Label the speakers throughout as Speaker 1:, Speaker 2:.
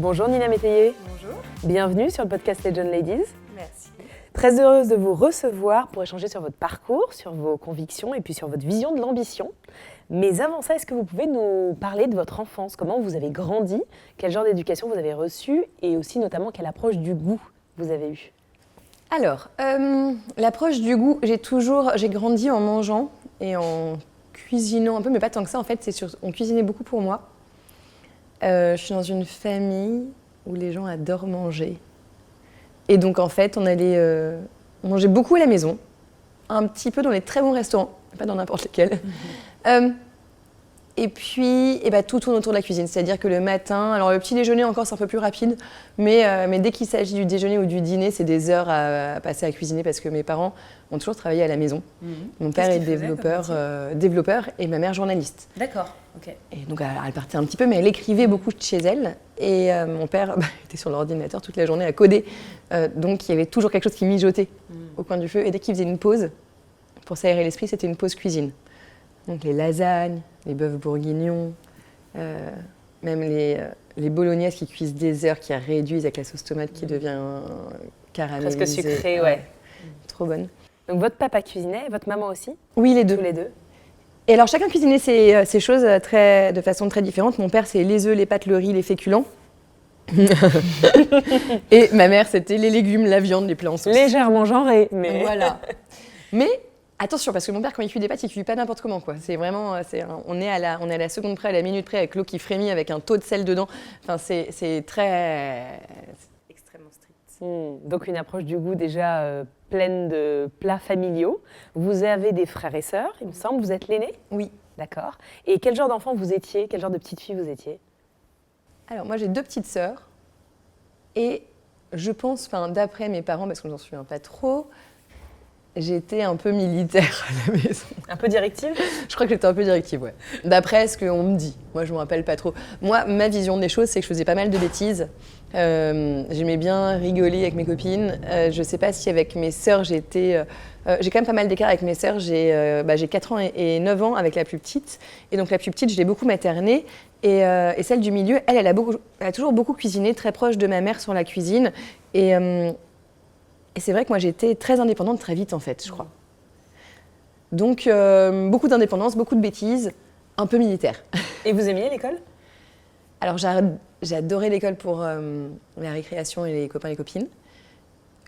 Speaker 1: Bonjour Nina Métayer.
Speaker 2: Bonjour.
Speaker 1: Bienvenue sur le podcast Legend Ladies.
Speaker 2: Merci.
Speaker 1: Très heureuse de vous recevoir pour échanger sur votre parcours, sur vos convictions et puis sur votre vision de l'ambition. Mais avant ça, est-ce que vous pouvez nous parler de votre enfance? Comment vous avez grandi? Quel genre d'éducation vous avez reçu? Et aussi notamment quelle approche du goût vous avez eue?
Speaker 2: Alors, l'approche du goût, j'ai grandi en mangeant et en cuisinant un peu, mais pas tant que ça en fait, on cuisinait beaucoup pour moi. Je suis dans une famille où les gens adorent manger. Et donc en fait, on mangeait beaucoup à la maison, un petit peu dans les très bons restaurants, pas dans n'importe lesquels. Et puis, tout tourne autour de la cuisine. C'est-à-dire que le matin, alors le petit déjeuner encore c'est un peu plus rapide, mais dès qu'il s'agit du déjeuner ou du dîner, c'est des heures à passer à cuisiner parce que mes parents ont toujours travaillé à la maison. Mon père est développeur et ma mère journaliste.
Speaker 1: D'accord, ok.
Speaker 2: Et donc elle partait un petit peu, mais elle écrivait beaucoup de chez elle. Et mon père était sur l'ordinateur toute la journée à coder. Donc il y avait toujours quelque chose qui mijotait au coin du feu. Et dès qu'il faisait une pause, pour s'aérer l'esprit, c'était une pause cuisine. Donc les lasagnes, les bœufs bourguignons, même les bolognaises qui cuisent des heures, qui réduisent avec la sauce tomate qui devient caramélisée.
Speaker 1: Presque sucrée, ouais.
Speaker 2: Trop bonne.
Speaker 1: Donc votre papa cuisinait, votre maman aussi?
Speaker 2: Oui, les deux.
Speaker 1: Tous les deux.
Speaker 2: Et alors chacun cuisinait ses choses de façon très différente. Mon père, c'est les œufs, les pâtes, le riz, les féculents. Et ma mère, c'était les légumes, la viande, les plats en sauce.
Speaker 1: Légèrement genré, mais...
Speaker 2: Voilà. Mais attention, parce que mon père, quand il cuit des pâtes, il cuit pas n'importe comment, quoi. C'est vraiment, on est à la seconde près, à la minute près, avec l'eau qui frémit, avec un taux de sel dedans. Enfin, c'est extrêmement strict.
Speaker 1: Donc une approche du goût déjà pleine de plats familiaux. Vous avez des frères et sœurs, il me semble. Vous êtes l'aîné?
Speaker 2: Oui.
Speaker 1: D'accord. Et quel genre d'enfant vous étiez? Quel genre de petite fille vous étiez?
Speaker 2: Alors moi, j'ai 2 petites sœurs. Et je pense, d'après mes parents, parce que je m'en souviens pas trop, j'étais un peu militaire à la maison.
Speaker 1: Un peu directive?
Speaker 2: Je crois que j'étais un peu directive, ouais. D'après ce qu'on me dit. Moi, je me rappelle pas trop. Moi, ma vision des choses, c'est que je faisais pas mal de bêtises. J'aimais bien rigoler avec mes copines. Je sais pas si avec mes sœurs, j'ai quand même pas mal d'écart avec mes sœurs. J'ai 4 ans et 9 ans avec la plus petite. Et donc la plus petite, je l'ai beaucoup maternée. Et celle du milieu, elle a toujours beaucoup cuisiné, très proche de ma mère sur la cuisine. Et c'est vrai que moi, j'étais très indépendante très vite, en fait, je crois. Donc, beaucoup d'indépendance, beaucoup de bêtises, un peu militaire.
Speaker 1: Et vous aimiez l'école?
Speaker 2: Alors, j'adorais l'école pour la récréation et les copains et les copines.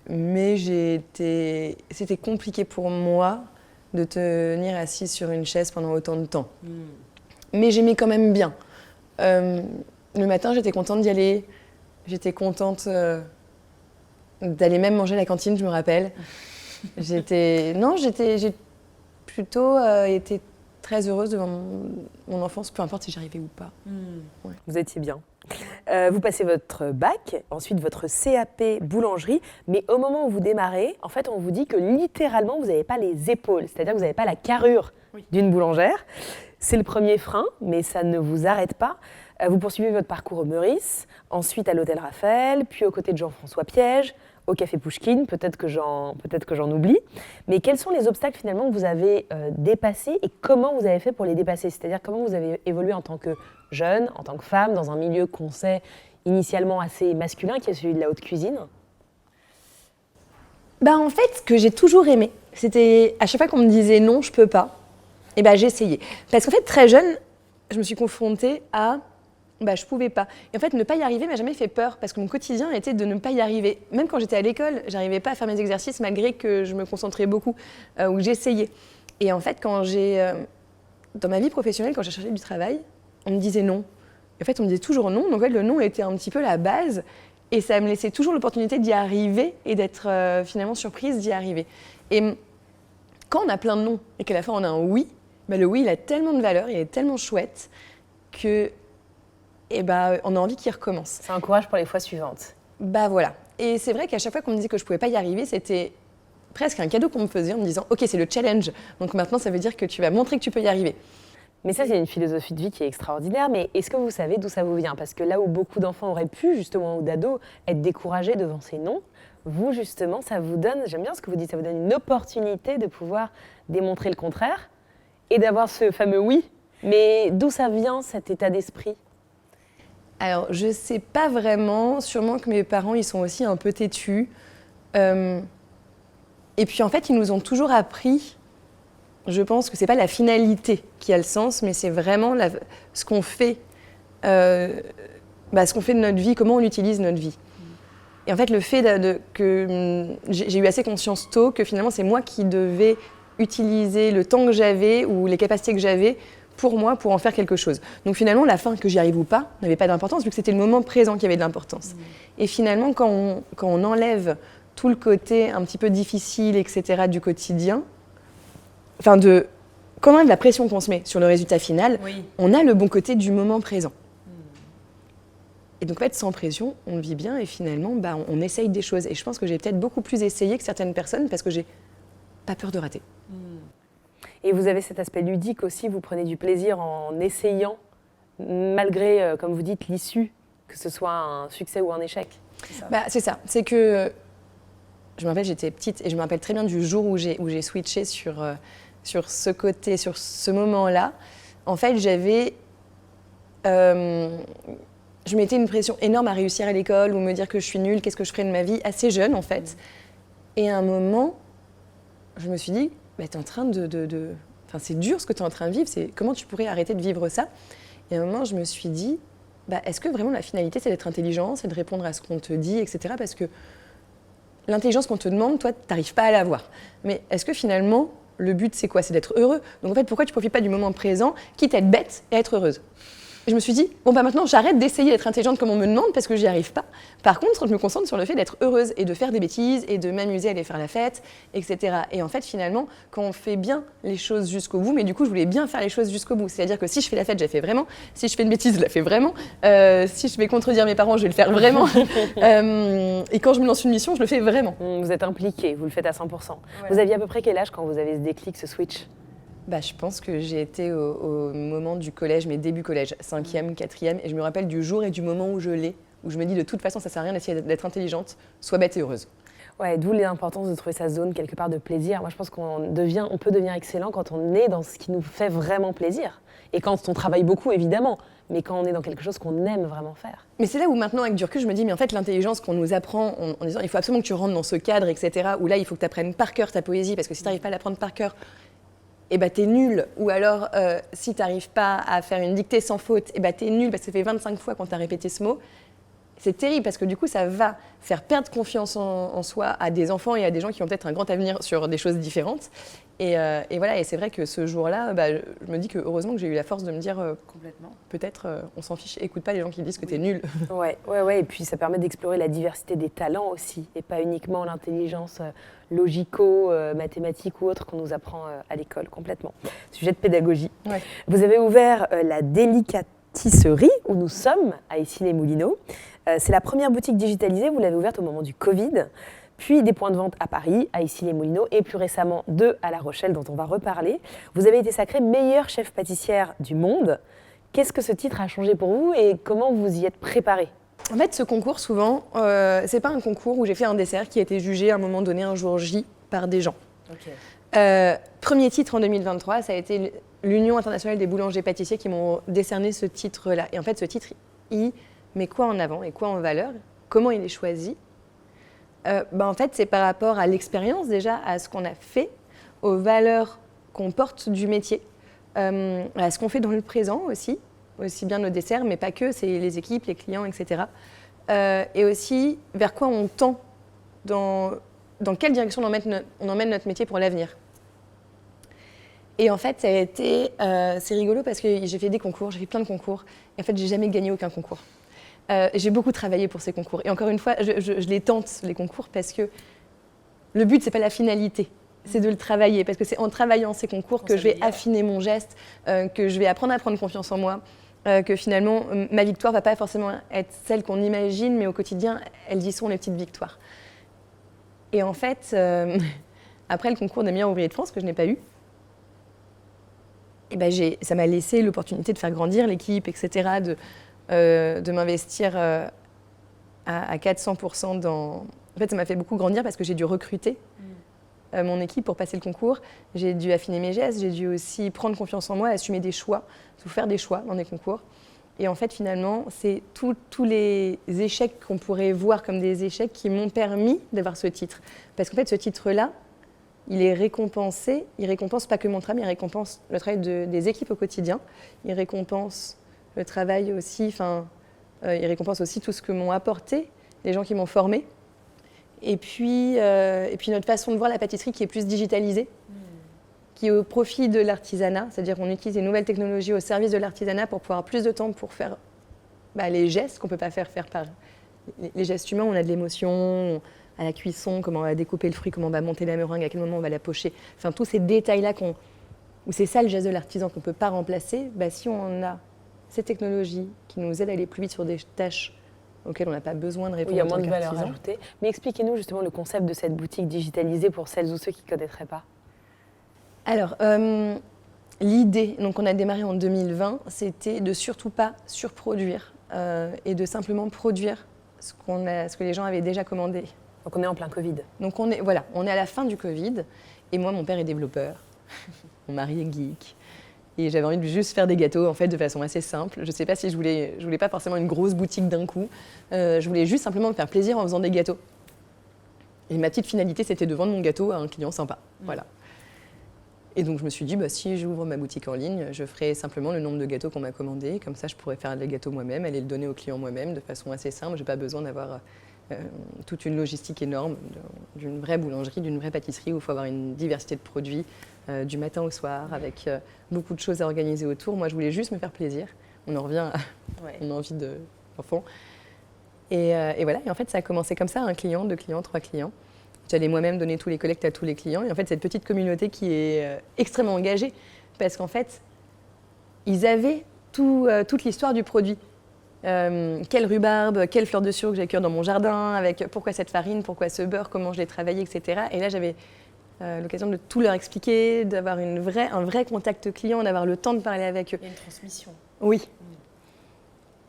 Speaker 2: Mais c'était compliqué pour moi de tenir assise sur une chaise pendant autant de temps. Mais j'aimais quand même bien. Le matin, j'étais contente d'y aller. J'étais contente... d'aller même manger à la cantine, je me rappelle. J'ai plutôt été très heureuse de mon enfance, peu importe si j'arrivais ou pas.
Speaker 1: Ouais. Vous étiez bien. Vous passez votre bac, ensuite votre CAP boulangerie, mais au moment où vous démarrez, en fait, on vous dit que littéralement, vous n'avez pas les épaules, c'est-à-dire que vous n'avez pas la carrure d'une boulangère. C'est le premier frein, mais ça ne vous arrête pas. Vous poursuivez votre parcours au Meurice, ensuite à l'hôtel Raphaël, puis aux côtés de Jean-François Piège, au café Pouchkine, peut-être que j'en oublie. Mais quels sont les obstacles finalement que vous avez dépassés et comment vous avez fait pour les dépasser? C'est-à-dire comment vous avez évolué en tant que jeune, en tant que femme, dans un milieu qu'on sait initialement assez masculin, qui est celui de la haute cuisine?
Speaker 2: En fait, ce que j'ai toujours aimé, c'était à chaque fois qu'on me disait non, je peux pas, j'essayais. Parce qu'en fait, très jeune, je me suis confrontée à je pouvais pas. Et en fait, ne pas y arriver m'a jamais fait peur parce que mon quotidien était de ne pas y arriver. Même quand j'étais à l'école, j'arrivais pas à faire mes exercices malgré que je me concentrais beaucoup ou que j'essayais. Et en fait, dans ma vie professionnelle, quand j'ai cherché du travail, on me disait non. Et en fait, on me disait toujours non. Donc en fait, le non était un petit peu la base et ça me laissait toujours l'opportunité d'y arriver et d'être finalement surprise d'y arriver. Et quand on a plein de non et qu'à la fin on a un oui, le oui, il a tellement de valeur, il est tellement chouette que on a envie qu'il recommence.
Speaker 1: C'est un courage pour les fois suivantes.
Speaker 2: Voilà. Et c'est vrai qu'à chaque fois qu'on me disait que je pouvais pas y arriver, c'était presque un cadeau qu'on me faisait en me disant « Ok, c'est le challenge, donc maintenant ça veut dire que tu vas montrer que tu peux y arriver ».
Speaker 1: Mais ça, c'est une philosophie de vie qui est extraordinaire. Mais est-ce que vous savez d'où ça vous vient? Parce que là où beaucoup d'enfants auraient pu, justement, ou d'ados, être découragés devant ces non, vous, justement, ça vous donne, j'aime bien ce que vous dites, ça vous donne une opportunité de pouvoir démontrer le contraire et d'avoir ce fameux oui. Mais d'où ça vient, cet état d'esprit?
Speaker 2: Alors, je sais pas vraiment. Sûrement que mes parents, ils sont aussi un peu têtus. Et puis, en fait, ils nous ont toujours appris, je pense que c'est pas la finalité qui a le sens, mais c'est vraiment ce qu'on fait, ce qu'on fait de notre vie, comment on utilise notre vie. Et en fait, le fait que j'ai eu assez conscience tôt que finalement, c'est moi qui devais utiliser le temps que j'avais ou les capacités que j'avais pour moi, pour en faire quelque chose. Donc finalement, la fin, que j'y arrive ou pas, n'avait pas d'importance, vu que c'était le moment présent qui avait de l'importance. Et finalement, quand on enlève tout le côté un petit peu difficile, etc., du quotidien, quand on enlève la pression qu'on se met sur le résultat final, on a le bon côté du moment présent. Et donc en fait, sans pression, on vit bien et finalement, on essaye des choses. Et je pense que j'ai peut-être beaucoup plus essayé que certaines personnes parce que j'ai pas peur de rater.
Speaker 1: Et vous avez cet aspect ludique aussi, vous prenez du plaisir en essayant, malgré, comme vous dites, l'issue, que ce soit un succès ou un échec.
Speaker 2: C'est ça. C'est que, je me rappelle, j'étais petite et je me rappelle très bien du jour où j'ai switché sur ce côté, sur ce moment-là. En fait, je mettais une pression énorme à réussir à l'école ou me dire que je suis nulle, qu'est-ce que je ferais de ma vie, assez jeune en fait. Et à un moment, je me suis dit, t'es en train Enfin, c'est dur ce que tu es en train de vivre, comment tu pourrais arrêter de vivre ça? Et à un moment, je me suis dit, est-ce que vraiment la finalité, c'est d'être intelligent, c'est de répondre à ce qu'on te dit, etc. Parce que l'intelligence qu'on te demande, toi, tu n'arrives pas à l'avoir. Mais est-ce que finalement, le but, c'est quoi? C'est d'être heureux. Donc en fait, pourquoi tu ne profites pas du moment présent, quitte à être bête et à être heureuse? Et je me suis dit, maintenant, j'arrête d'essayer d'être intelligente comme on me demande parce que j'y arrive pas. Par contre, je me concentre sur le fait d'être heureuse et de faire des bêtises et de m'amuser à aller faire la fête, etc. Et en fait, finalement, quand on fait bien les choses jusqu'au bout, mais du coup, je voulais bien faire les choses jusqu'au bout. C'est-à-dire que si je fais la fête, je la fais vraiment. Si je fais une bêtise, je la fais vraiment. Si je vais contredire mes parents, je vais le faire vraiment. Et quand je me lance une mission, je le fais vraiment.
Speaker 1: Vous êtes impliquée, vous le faites à 100%. Voilà. Vous aviez à peu près quel âge quand vous avez ce déclic, ce switch?
Speaker 2: Je pense que j'ai été au moment du collège, mes débuts collège, 5e, 4e, et je me rappelle du jour et du moment où je l'ai, où je me dis de toute façon ça sert à rien d'essayer d'être intelligente, sois bête et heureuse.
Speaker 1: Ouais, d'où l'importance de trouver sa zone quelque part de plaisir. Moi je pense qu'on peut devenir excellent quand on est dans ce qui nous fait vraiment plaisir. Et quand on travaille beaucoup évidemment, mais quand on est dans quelque chose qu'on aime vraiment faire.
Speaker 2: Mais c'est là où maintenant avec du recul je me dis mais en fait l'intelligence qu'on nous apprend en disant il faut absolument que tu rentres dans ce cadre, etc. Où là il faut que tu apprennes par cœur ta poésie, parce que si tu n'arrives pas à l'apprendre par cœur, t'es nul. Ou alors, si t'arrives pas à faire une dictée sans faute, t'es nul parce que ça fait 25 fois qu'on t'a répété ce mot. C'est terrible parce que du coup, ça va faire perdre confiance en soi à des enfants et à des gens qui ont peut-être un grand avenir sur des choses différentes. Et voilà, et c'est vrai que ce jour-là, je me dis que heureusement que j'ai eu la force de me dire complètement, peut-être on s'en fiche, écoute pas les gens qui disent que t'es nul.
Speaker 1: Ouais, et puis ça permet d'explorer la diversité des talents aussi, et pas uniquement l'intelligence logico-mathématique ou autre qu'on nous apprend à l'école, complètement. Sujet de pédagogie. Ouais. Vous avez ouvert la Délicatisserie, où nous sommes, à Issy-les-Moulineaux. C'est la première boutique digitalisée, vous l'avez ouverte au moment du Covid. Puis des points de vente à Paris, à Issy-les-Moulineaux, et plus récemment 2 à La Rochelle, dont on va reparler. Vous avez été sacrée meilleure chef pâtissière du monde. Qu'est-ce que ce titre a changé pour vous et comment vous y êtes préparée?
Speaker 2: En fait, ce concours, souvent, c'est pas un concours où j'ai fait un dessert qui a été jugé à un moment donné, un jour J, par des gens. Okay. Premier titre en 2023, ça a été l'Union internationale des boulangers-pâtissiers qui m'ont décerné ce titre-là. Et en fait, ce titre, il met quoi en avant et quoi en valeur? Comment il est choisi? En fait, c'est par rapport à l'expérience déjà, à ce qu'on a fait, aux valeurs qu'on porte du métier, à ce qu'on fait dans le présent aussi bien nos desserts, mais pas que, c'est les équipes, les clients, etc. Et aussi vers quoi on tend, dans quelle direction on emmène notre métier pour l'avenir. Et en fait, ça a été, c'est rigolo parce que j'ai fait des concours, j'ai fait plein de concours, et en fait, j'ai jamais gagné aucun concours. J'ai beaucoup travaillé pour ces concours. Et encore une fois, je les tente, les concours, parce que le but, c'est pas la finalité, c'est de le travailler. Parce que c'est en travaillant ces concours que je vais affiner mon geste, que je vais apprendre à prendre confiance en moi, que finalement, ma victoire va pas forcément être celle qu'on imagine, mais au quotidien, elles y sont, les petites victoires. Et en fait, après le concours des meilleurs ouvriers de France, que je n'ai pas eu, ça m'a laissé l'opportunité de faire grandir l'équipe, etc., de m'investir à 400% dans... En fait, ça m'a fait beaucoup grandir parce que j'ai dû recruter mon équipe pour passer le concours. J'ai dû affiner mes gestes, j'ai dû aussi prendre confiance en moi, assumer des choix, faire des choix dans des concours. Et en fait, finalement, c'est tous les échecs qu'on pourrait voir comme des échecs qui m'ont permis d'avoir ce titre. Parce qu'en fait, ce titre-là, il est récompensé. Il récompense pas que mon travail, il récompense le travail des équipes au quotidien. Il récompense le travail aussi, il récompense aussi tout ce que m'ont apporté les gens qui m'ont formé. Et puis notre façon de voir la pâtisserie qui est plus digitalisée, qui est au profit de l'artisanat, c'est-à-dire qu'on utilise les nouvelles technologies au service de l'artisanat pour pouvoir avoir plus de temps pour faire les gestes qu'on ne peut pas faire par les gestes humains. On a de l'émotion à la cuisson, comment on va découper le fruit, comment on va monter la meringue, à quel moment on va la pocher. Enfin, tous ces détails-là, où c'est ça le geste de l'artisan qu'on ne peut pas remplacer, si on a ces technologies qui nous aident à aller plus vite sur des tâches auxquelles on n'a pas besoin de répondre.
Speaker 1: Il y a moins de valeur ajoutée. Mais expliquez-nous justement le concept de cette boutique digitalisée pour celles ou ceux qui ne connaîtraient pas.
Speaker 2: Alors, l'idée, donc on a démarré en 2020, c'était de surtout pas surproduire et de simplement produire ce que les gens avaient déjà commandé.
Speaker 1: Donc on est en plein Covid.
Speaker 2: Donc on est à la fin du Covid. Et moi, mon père est développeur, mon mari est geek. Et j'avais envie de juste faire des gâteaux en fait de façon assez simple. Je ne sais pas si je voulais pas forcément une grosse boutique d'un coup. Je voulais juste simplement me faire plaisir en faisant des gâteaux. Et ma petite finalité, c'était de vendre mon gâteau à un client sympa. Voilà. Et donc je me suis dit, si j'ouvre ma boutique en ligne, je ferai simplement le nombre de gâteaux qu'on m'a commandé. Comme ça, je pourrais faire les gâteaux moi-même, aller le donner au client moi-même de façon assez simple. Je n'ai pas besoin d'avoir toute une logistique énorme d'une vraie boulangerie, d'une vraie pâtisserie où il faut avoir une diversité de produits du matin au soir avec beaucoup de choses à organiser autour. Moi, je voulais juste me faire plaisir. On en revient à mon envie d'enfant. Et voilà, et en fait, ça a commencé comme ça, un client, 2 clients, 3 clients. J'allais moi-même donner tous les collectes à tous les clients. Et en fait, cette petite communauté qui est extrêmement engagée, parce qu'en fait, ils avaient toute l'histoire du produit. Quelle rhubarbe, quelle fleur de sureau que j'ai cueilli dans mon jardin, avec pourquoi cette farine, pourquoi ce beurre, comment je l'ai travaillé, etc. Et là, j'avais l'occasion de tout leur expliquer, d'avoir un vrai contact client, d'avoir le temps de parler avec eux.
Speaker 1: Il y a une transmission.
Speaker 2: Oui.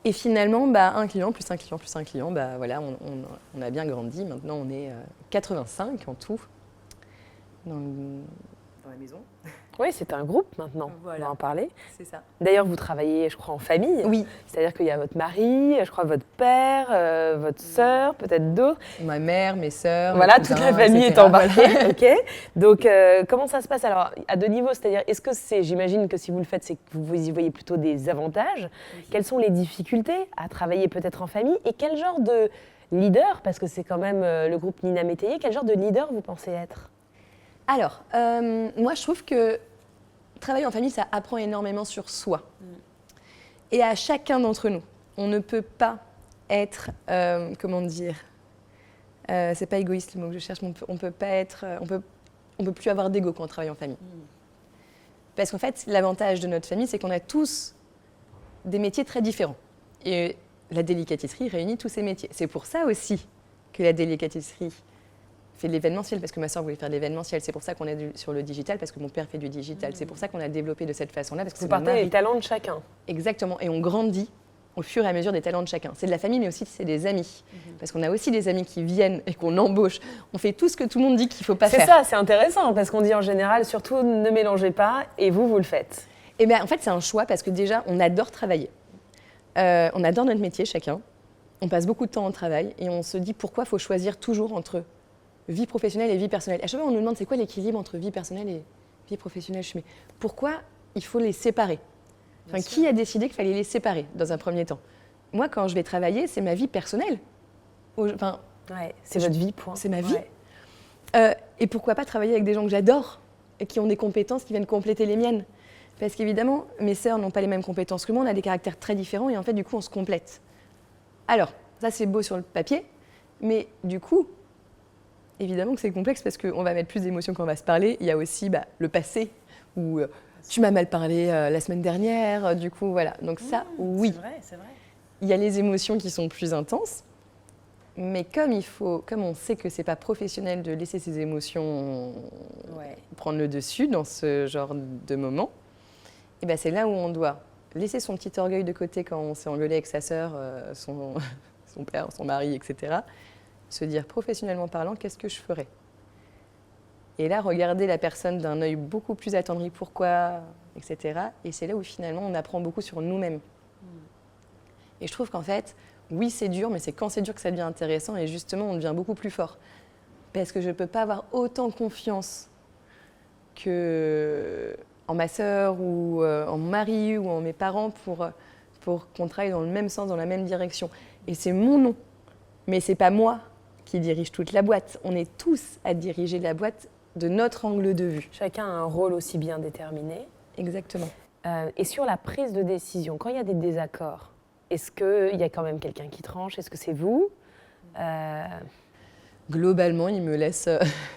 Speaker 2: Et finalement, un client, plus un client, plus un client, voilà, on a bien grandi. Maintenant, on est 85 en tout dans la maison.
Speaker 1: Oui, c'est un groupe maintenant,
Speaker 2: Voilà.
Speaker 1: on va en parler.
Speaker 2: C'est ça.
Speaker 1: D'ailleurs, vous travaillez, je crois, en famille.
Speaker 2: Oui.
Speaker 1: C'est-à-dire qu'il y a votre mari, je crois votre père, votre sœur, peut-être d'autres.
Speaker 2: Ma mère, mes sœurs.
Speaker 1: Voilà,
Speaker 2: mes
Speaker 1: toute
Speaker 2: cousins,
Speaker 1: la famille
Speaker 2: etc.
Speaker 1: est embarquée. Ok. Donc, comment ça se passe alors à 2 niveaux? C'est-à-dire, est-ce que j'imagine que si vous le faites, c'est que vous y voyez plutôt des avantages. Oui. Quelles sont les difficultés à travailler peut-être en famille et quel genre de leader, parce que c'est quand même le groupe Nina Métayer, quel genre de leader vous pensez être?
Speaker 2: Alors, moi, je trouve que travailler en famille, ça apprend énormément sur soi. Et à chacun d'entre nous. On ne peut pas être, comment dire, c'est pas égoïste le mot que je cherche, mais on peut pas être, on peut plus avoir d'ego quand on travaille en famille. Parce qu'en fait, l'avantage de notre famille, c'est qu'on a tous des métiers très différents. Et la délicaterie réunit tous ces métiers. C'est pour ça aussi que la délicaterie fait de l'événementiel, parce que ma soeur voulait faire de l'événementiel. C'est pour ça qu'on est sur le digital, parce que mon père fait du digital. C'est pour ça qu'on a développé de cette façon-là. Parce que
Speaker 1: vous partez des talents de chacun.
Speaker 2: Exactement. Et on grandit au fur et à mesure des talents de chacun. C'est de la famille, mais aussi c'est des amis. Parce qu'on a aussi des amis qui viennent et qu'on embauche. On fait tout ce que tout le monde dit qu'il ne faut pas faire.
Speaker 1: C'est ça, c'est intéressant, parce qu'on dit en général, surtout ne mélangez pas, et vous le faites.
Speaker 2: Et bien, en fait, c'est un choix, parce que déjà, on adore travailler. On adore notre métier, chacun. On passe beaucoup de temps au travail, et on se dit pourquoi il faut choisir toujours entre vie professionnelle et vie personnelle. À chaque fois, on nous demande c'est quoi l'équilibre entre vie personnelle et vie professionnelle. Je me dis, mais pourquoi il faut les séparer? Enfin, qui a décidé qu'il fallait les séparer dans un premier temps? Moi, quand je vais travailler, c'est ma vie personnelle. Enfin,
Speaker 1: c'est votre vie, point.
Speaker 2: C'est ma vie. Et pourquoi pas travailler avec des gens que j'adore et qui ont des compétences qui viennent compléter les miennes? Parce qu'évidemment, mes sœurs n'ont pas les mêmes compétences que moi, on a des caractères très différents et en fait, du coup, on se complète. Alors, ça, c'est beau sur le papier, mais du coup, évidemment que c'est complexe parce qu'on va mettre plus d'émotions quand on va se parler. Il y a aussi le passé où tu m'as mal parlé la semaine dernière. Du coup, voilà. Donc ça, oui.
Speaker 1: C'est vrai.
Speaker 2: Il y a les émotions qui sont plus intenses. Mais comme on sait que c'est pas professionnel de laisser ses émotions prendre le dessus dans ce genre de moment, et ben c'est là où on doit laisser son petit orgueil de côté quand on s'est engueulé avec sa sœur, son père, son mari, etc. Se dire professionnellement parlant, qu'est-ce que je ferais? Et là, regarder la personne d'un œil beaucoup plus attendri, pourquoi, etc. Et c'est là où finalement on apprend beaucoup sur nous-mêmes. Et je trouve qu'en fait, oui, c'est dur, mais c'est quand c'est dur que ça devient intéressant et justement, on devient beaucoup plus fort. Parce que je ne peux pas avoir autant confiance en ma sœur ou en mon mari ou en mes parents pour qu'on travaille dans le même sens, dans la même direction. Et c'est mon nom, mais ce n'est pas moi qui dirige toute la boîte. On est tous à diriger la boîte de notre angle de vue.
Speaker 1: Chacun a un rôle aussi bien déterminé.
Speaker 2: Exactement.
Speaker 1: Et sur la prise de décision, quand il y a des désaccords, est-ce qu'il y a quand même quelqu'un qui tranche? Est-ce que c'est vous?
Speaker 2: Globalement, ils me laissent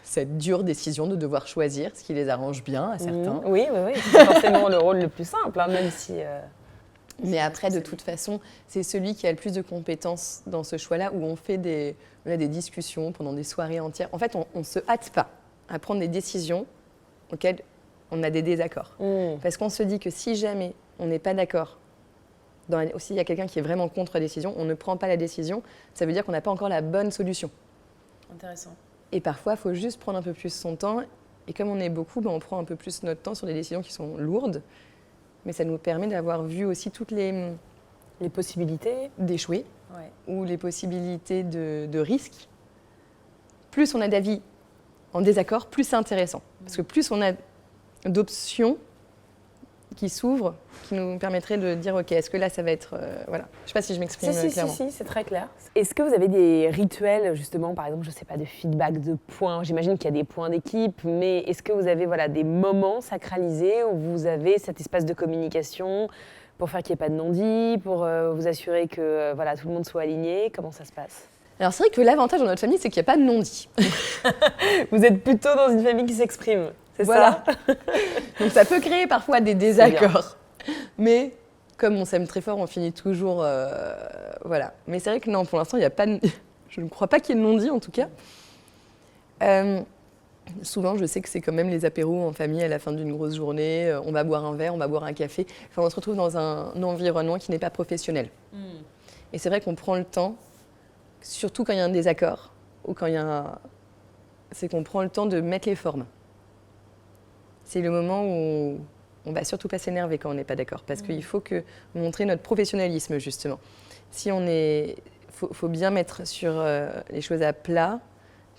Speaker 2: cette dure décision de devoir choisir, ce qui les arrange bien à certains.
Speaker 1: Oui, c'est forcément le rôle le plus simple, hein, même si...
Speaker 2: Mais après, de toute façon, c'est celui qui a le plus de compétences dans ce choix-là, où on fait des discussions pendant des soirées entières. En fait, on ne se hâte pas à prendre des décisions auxquelles on a des désaccords. Parce qu'on se dit que si jamais on n'est pas d'accord, s'il y a quelqu'un qui est vraiment contre la décision, on ne prend pas la décision, ça veut dire qu'on n'a pas encore la bonne solution.
Speaker 1: Intéressant.
Speaker 2: Et parfois, il faut juste prendre un peu plus son temps. Et comme on est beaucoup, on prend un peu plus notre temps sur des décisions qui sont lourdes. Mais ça nous permet d'avoir vu aussi toutes les
Speaker 1: possibilités
Speaker 2: d'échouer ou les possibilités de risques. Plus on a d'avis en désaccord, plus c'est intéressant. Parce que plus on a d'options qui s'ouvrent, qui nous permettraient de dire ok, est-ce que là ça va être voilà. Je ne sais pas si je m'exprime clairement.
Speaker 1: Si, c'est très clair. Est-ce que vous avez des rituels justement, par exemple, je ne sais pas, de feedback, de points? J'imagine qu'il y a des points d'équipe, mais est-ce que vous avez des moments sacralisés où vous avez cet espace de communication pour faire qu'il n'y ait pas de non-dit, pour vous assurer que tout le monde soit aligné? Comment ça se passe?
Speaker 2: Alors c'est vrai que l'avantage dans notre famille, c'est qu'il n'y a pas de non-dit.
Speaker 1: Vous êtes plutôt dans une famille qui s'exprime. C'est
Speaker 2: ça. Donc ça peut créer parfois des désaccords. Mais comme on s'aime très fort, on finit toujours... voilà. Mais c'est vrai que non, pour l'instant, il n'y a pas... Je ne crois pas qu'il y ait de non-dit, en tout cas. Souvent, je sais que c'est quand même les apéros en famille à la fin d'une grosse journée. On va boire un verre, on va boire un café. Enfin, on se retrouve dans un environnement qui n'est pas professionnel. Et c'est vrai qu'on prend le temps, surtout quand il y a un désaccord, ou quand il y a c'est qu'on prend le temps de mettre les formes. C'est le moment où on ne va surtout pas s'énerver quand on n'est pas d'accord, parce qu'il faut montrer notre professionnalisme, justement. Faut bien mettre sur les choses à plat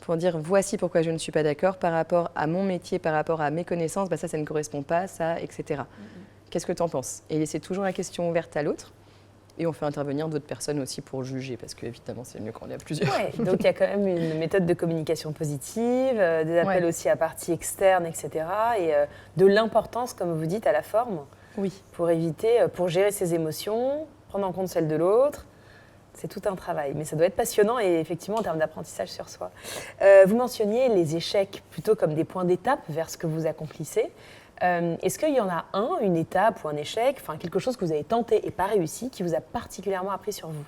Speaker 2: pour dire voici pourquoi je ne suis pas d'accord par rapport à mon métier, par rapport à mes connaissances, ça ne correspond pas, ça, etc. Qu'est-ce que tu en penses? Et laisser toujours la question ouverte à l'autre. Et on fait intervenir d'autres personnes aussi pour juger, parce qu'évidemment, c'est mieux quand on est à plusieurs.
Speaker 1: Ouais, donc il y a quand même une méthode de communication positive, des appels aussi à parties externes, etc. Et de l'importance, comme vous dites, à la forme, pour gérer ses émotions, prendre en compte celles de l'autre. C'est tout un travail, mais ça doit être passionnant et effectivement en termes d'apprentissage sur soi. Vous mentionniez les échecs plutôt comme des points d'étape vers ce que vous accomplissez. Est-ce qu'il y en a une étape ou un échec, quelque chose que vous avez tenté et pas réussi, qui vous a particulièrement appris sur vous?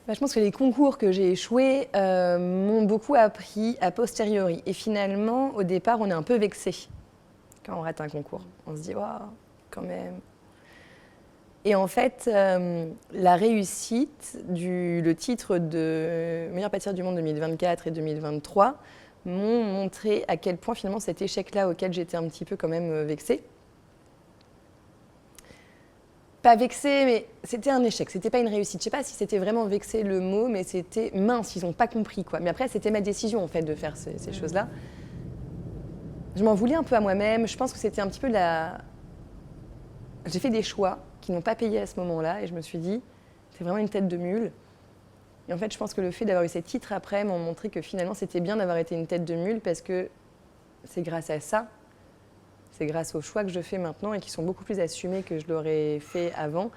Speaker 2: Je pense que les concours que j'ai échoués m'ont beaucoup appris a posteriori. Et finalement, au départ, on est un peu vexé quand on rate un concours. On se dit, waouh, quand même. Et en fait, la réussite, le titre de meilleure pâtissière du monde 2024 et 2023, m'ont montré à quel point finalement cet échec-là auquel j'étais un petit peu quand même vexée. Pas vexée, mais c'était un échec, c'était pas une réussite. Je sais pas si c'était vraiment vexé le mot, mais c'était mince, ils ont pas compris quoi. Mais après, c'était ma décision en fait de faire ces choses-là. Je m'en voulais un peu à moi-même, je pense que c'était un petit peu J'ai fait des choix qui n'ont pas payé à ce moment-là et je me suis dit, c'est vraiment une tête de mule. Et en fait, je pense que le fait d'avoir eu ces titres après m'ont montré que finalement, c'était bien d'avoir été une tête de mule parce que c'est grâce à ça, c'est grâce aux choix que je fais maintenant et qui sont beaucoup plus assumés que je l'aurais fait avant,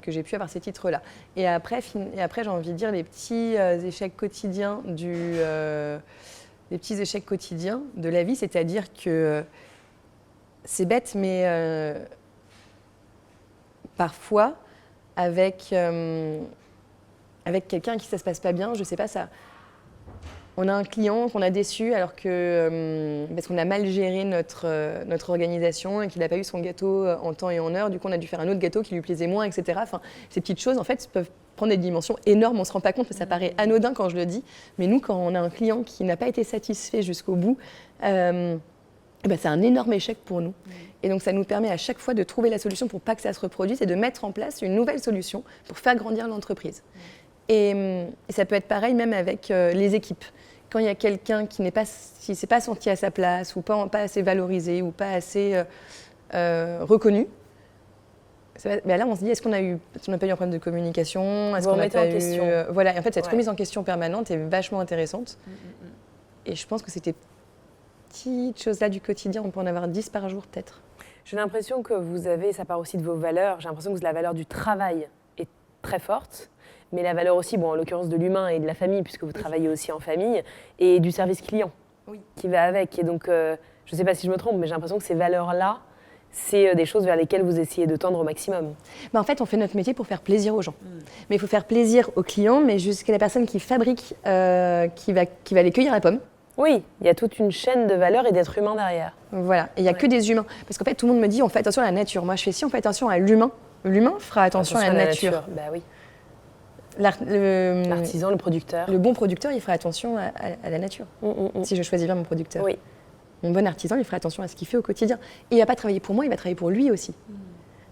Speaker 2: que j'ai pu avoir ces titres-là. Et après, j'ai envie de dire les petits échecs quotidiens les petits échecs quotidiens de la vie, c'est-à-dire que c'est bête, mais parfois, avec quelqu'un à qui ça se passe pas bien, je sais pas ça. On a un client qu'on a déçu alors que parce qu'on a mal géré notre organisation et qu'il n'a pas eu son gâteau en temps et en heure. Du coup, on a dû faire un autre gâteau qui lui plaisait moins, etc. Enfin, ces petites choses, en fait, peuvent prendre des dimensions énormes. On se rend pas compte, ça paraît anodin quand je le dis. Mais nous, quand on a un client qui n'a pas été satisfait jusqu'au bout, eh ben, c'est un énorme échec pour nous. Et donc ça nous permet à chaque fois de trouver la solution pour pas que ça se reproduise et de mettre en place une nouvelle solution pour faire grandir l'entreprise. Et ça peut être pareil même avec les équipes. Quand il y a quelqu'un qui ne s'est pas senti à sa place ou pas assez valorisé ou pas assez reconnu, ben là on se dit est-ce qu'on n'a pas eu un problème de communication, est-ce
Speaker 1: Vous
Speaker 2: qu'on n'a
Speaker 1: remettez
Speaker 2: pas
Speaker 1: en question.
Speaker 2: voilà. Et en fait cette
Speaker 1: Ouais.
Speaker 2: remise en question permanente est vachement intéressante. Et je pense que c'était petites choses là du quotidien, on peut en avoir 10 par jour peut-être.
Speaker 1: J'ai l'impression que vous avez, ça part aussi de vos valeurs, j'ai l'impression que la valeur du travail est très forte, mais la valeur aussi, bon, en l'occurrence de l'humain et de la famille, puisque vous travaillez aussi en famille, et du service client qui va avec. Et donc, je ne sais pas si je me trompe, mais j'ai l'impression que ces valeurs-là, c'est des choses vers lesquelles vous essayez de tendre au maximum.
Speaker 2: En fait, on fait notre métier pour faire plaisir aux gens. Mais il faut faire plaisir aux clients, mais jusqu'à la personne qui fabrique, qui va aller cueillir la pomme.
Speaker 1: Oui, il y a toute une chaîne de valeurs et d'êtres humains derrière.
Speaker 2: Voilà, et il n'y a que des humains. Parce qu'en fait, tout le monde me dit, on fait attention à la nature. Moi, je fais si on fait attention à l'humain, l'humain fera attention à la nature.
Speaker 1: Bah oui.
Speaker 2: L'artisan,
Speaker 1: L'artisan, le producteur.
Speaker 2: le bon producteur, il fera attention à la nature. Si je choisis bien mon producteur.
Speaker 1: Oui.
Speaker 2: Mon bon artisan, il fera attention à ce qu'il fait au quotidien. Et il ne va pas travailler pour moi, il va travailler pour lui aussi.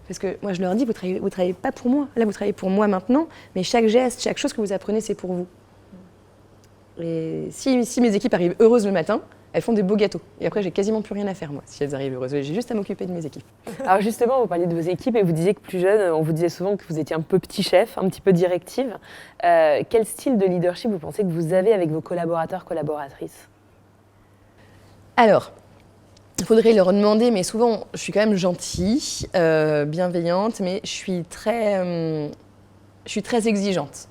Speaker 2: Parce que moi, je leur dis, vous travaillez pas pour moi. Là, vous travaillez pour moi maintenant, mais chaque geste, chaque chose que vous apprenez, c'est pour vous. Et si mes équipes arrivent heureuses le matin, elles font des beaux gâteaux. Et après, j'ai quasiment plus rien à faire, moi, si elles arrivent heureuses. J'ai juste à m'occuper de mes équipes.
Speaker 1: Alors justement, vous parliez de vos équipes et vous disiez que plus jeune, on vous disait souvent que vous étiez un peu petit chef, un petit peu directive. Quel style de leadership vous pensez que vous avez avec vos collaborateurs, collaboratrices ?
Speaker 2: Alors, il faudrait leur demander, mais souvent, je suis quand même gentille, bienveillante, mais je suis très exigeante.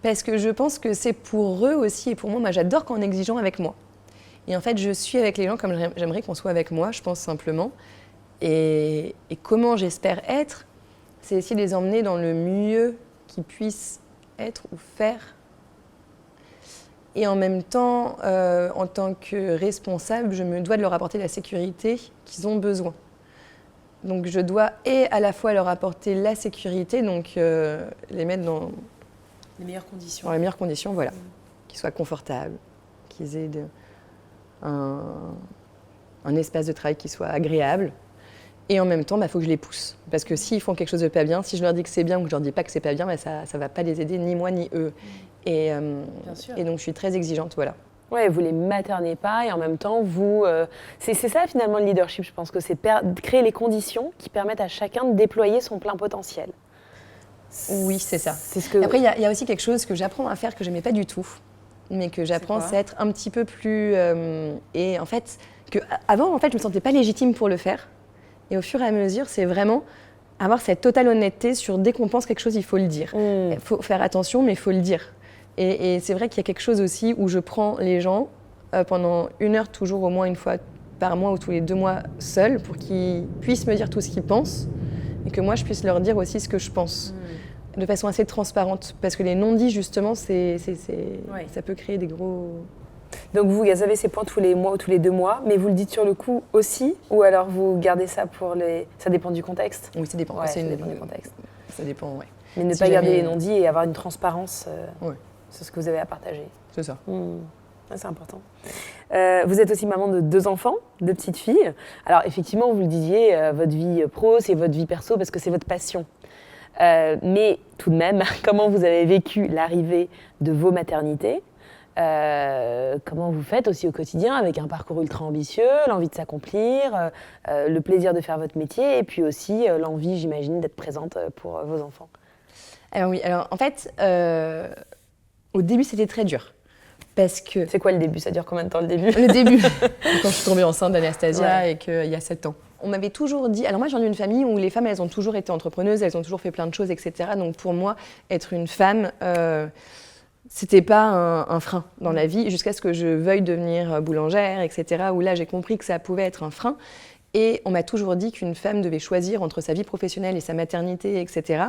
Speaker 2: Parce que je pense que c'est pour eux aussi et pour moi. Moi, j'adore quand on est exigeant avec moi. Et en fait, je suis avec les gens comme j'aimerais qu'on soit avec moi, je pense simplement. Et comment j'espère être, c'est essayer de les emmener dans le mieux qu'ils puissent être ou faire. Et en même temps, en tant que responsable, je me dois de leur apporter la sécurité qu'ils ont besoin. Donc je dois à la fois leur apporter la sécurité, donc les mettre dans
Speaker 3: les meilleures conditions.
Speaker 2: Dans les meilleures conditions, voilà. Qu'ils soient confortables, qu'ils aient un espace de travail qui soit agréable. Et en même temps, faut que je les pousse. Parce que s'ils font quelque chose de pas bien, si je leur dis que c'est bien ou que je leur dis pas que c'est pas bien, ça va pas les aider, ni moi ni eux. Et donc je suis très exigeante, voilà.
Speaker 1: Ouais, vous les maternez pas et en même temps, c'est ça finalement le leadership, je pense que c'est créer les conditions qui permettent à chacun de déployer son plein potentiel.
Speaker 2: Oui, c'est ça.
Speaker 1: Que...
Speaker 2: Après, il y a aussi quelque chose que j'apprends à faire que je n'aimais pas du tout, mais que j'apprends, c'est être un petit peu plus... et en fait, avant, je me sentais pas légitime pour le faire. Et au fur et à mesure, c'est vraiment avoir cette totale honnêteté sur dès qu'on pense quelque chose, il faut le dire. Il faut faire attention, mais il faut le dire. Et c'est vrai qu'il y a quelque chose aussi où je prends les gens pendant 1 heure, toujours au moins 1 fois par mois ou tous les 2 mois seuls, pour qu'ils puissent me dire tout ce qu'ils pensent et que moi, je puisse leur dire aussi ce que je pense. De façon assez transparente, parce que les non-dits, justement, ça peut créer des gros...
Speaker 1: Donc vous avez ces points tous les mois ou tous les 2 mois, mais vous le dites sur le coup aussi, ou alors vous gardez ça pour les... Ça dépend du contexte ?
Speaker 2: Oui, ça dépend.
Speaker 1: Ouais, ça dépend du contexte.
Speaker 2: Ça dépend, oui.
Speaker 1: Mais ne pas garder les non-dits et avoir une transparence sur ce que vous avez à partager.
Speaker 2: C'est ça.
Speaker 1: C'est important. Vous êtes aussi maman de 2 enfants, 2 petites filles. Alors effectivement, vous le disiez, votre vie pro, c'est votre vie perso parce que c'est votre passion. Mais tout de même, comment vous avez vécu l'arrivée de vos maternités ? Comment vous faites aussi au quotidien avec un parcours ultra ambitieux, l'envie de s'accomplir, le plaisir de faire votre métier et puis aussi l'envie, j'imagine, d'être présente pour vos enfants ?
Speaker 2: Alors oui, en fait, au début c'était très dur. Parce que...
Speaker 1: C'est quoi le début ? Ça dure combien de temps le début ?
Speaker 2: Le début, quand je suis tombée enceinte d'Anastasia et qu'il y a 7 ans. On m'avait toujours dit... Alors moi, je viens d'une famille où les femmes, elles ont toujours été entrepreneuses, elles ont toujours fait plein de choses, etc. Donc pour moi, être une femme, c'était pas un frein dans la vie, jusqu'à ce que je veuille devenir boulangère, etc. Où là, j'ai compris que ça pouvait être un frein. Et on m'a toujours dit qu'une femme devait choisir entre sa vie professionnelle et sa maternité, etc.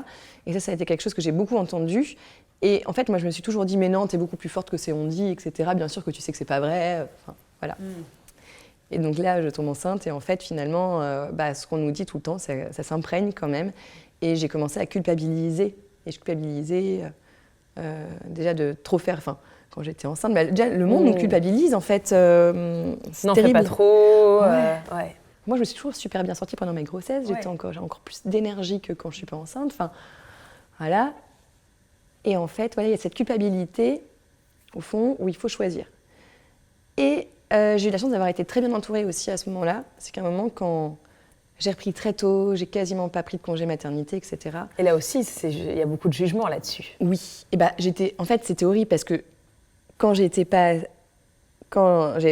Speaker 2: Et ça a été quelque chose que j'ai beaucoup entendu. Et en fait, moi, je me suis toujours dit, mais non, t'es beaucoup plus forte que c'est on dit, etc. Bien sûr que tu sais que c'est pas vrai. Enfin, voilà. Et donc là, je tombe enceinte et en fait, finalement, ce qu'on nous dit tout le temps, ça s'imprègne quand même. Et j'ai commencé à culpabiliser. Et je culpabilisais déjà de trop faire. Enfin, quand j'étais enceinte, déjà, le monde nous culpabilise, en fait. C'est
Speaker 1: Non, fais
Speaker 2: terrible.
Speaker 1: pas trop.
Speaker 2: Ouais. Moi, je me suis toujours super bien sortie pendant mes grossesses. J'ai encore plus d'énergie que quand je suis pas enceinte. Enfin, voilà. Et en fait, voilà, il y a cette culpabilité, au fond, où il faut choisir. Et j'ai eu la chance d'avoir été très bien entourée aussi à ce moment-là. C'est qu'à un moment, quand j'ai repris très tôt, j'ai quasiment pas pris de congé maternité, etc.
Speaker 1: Et là aussi, il y a beaucoup de jugement là-dessus.
Speaker 2: Oui. Et en fait, c'était horrible parce que quand j'avais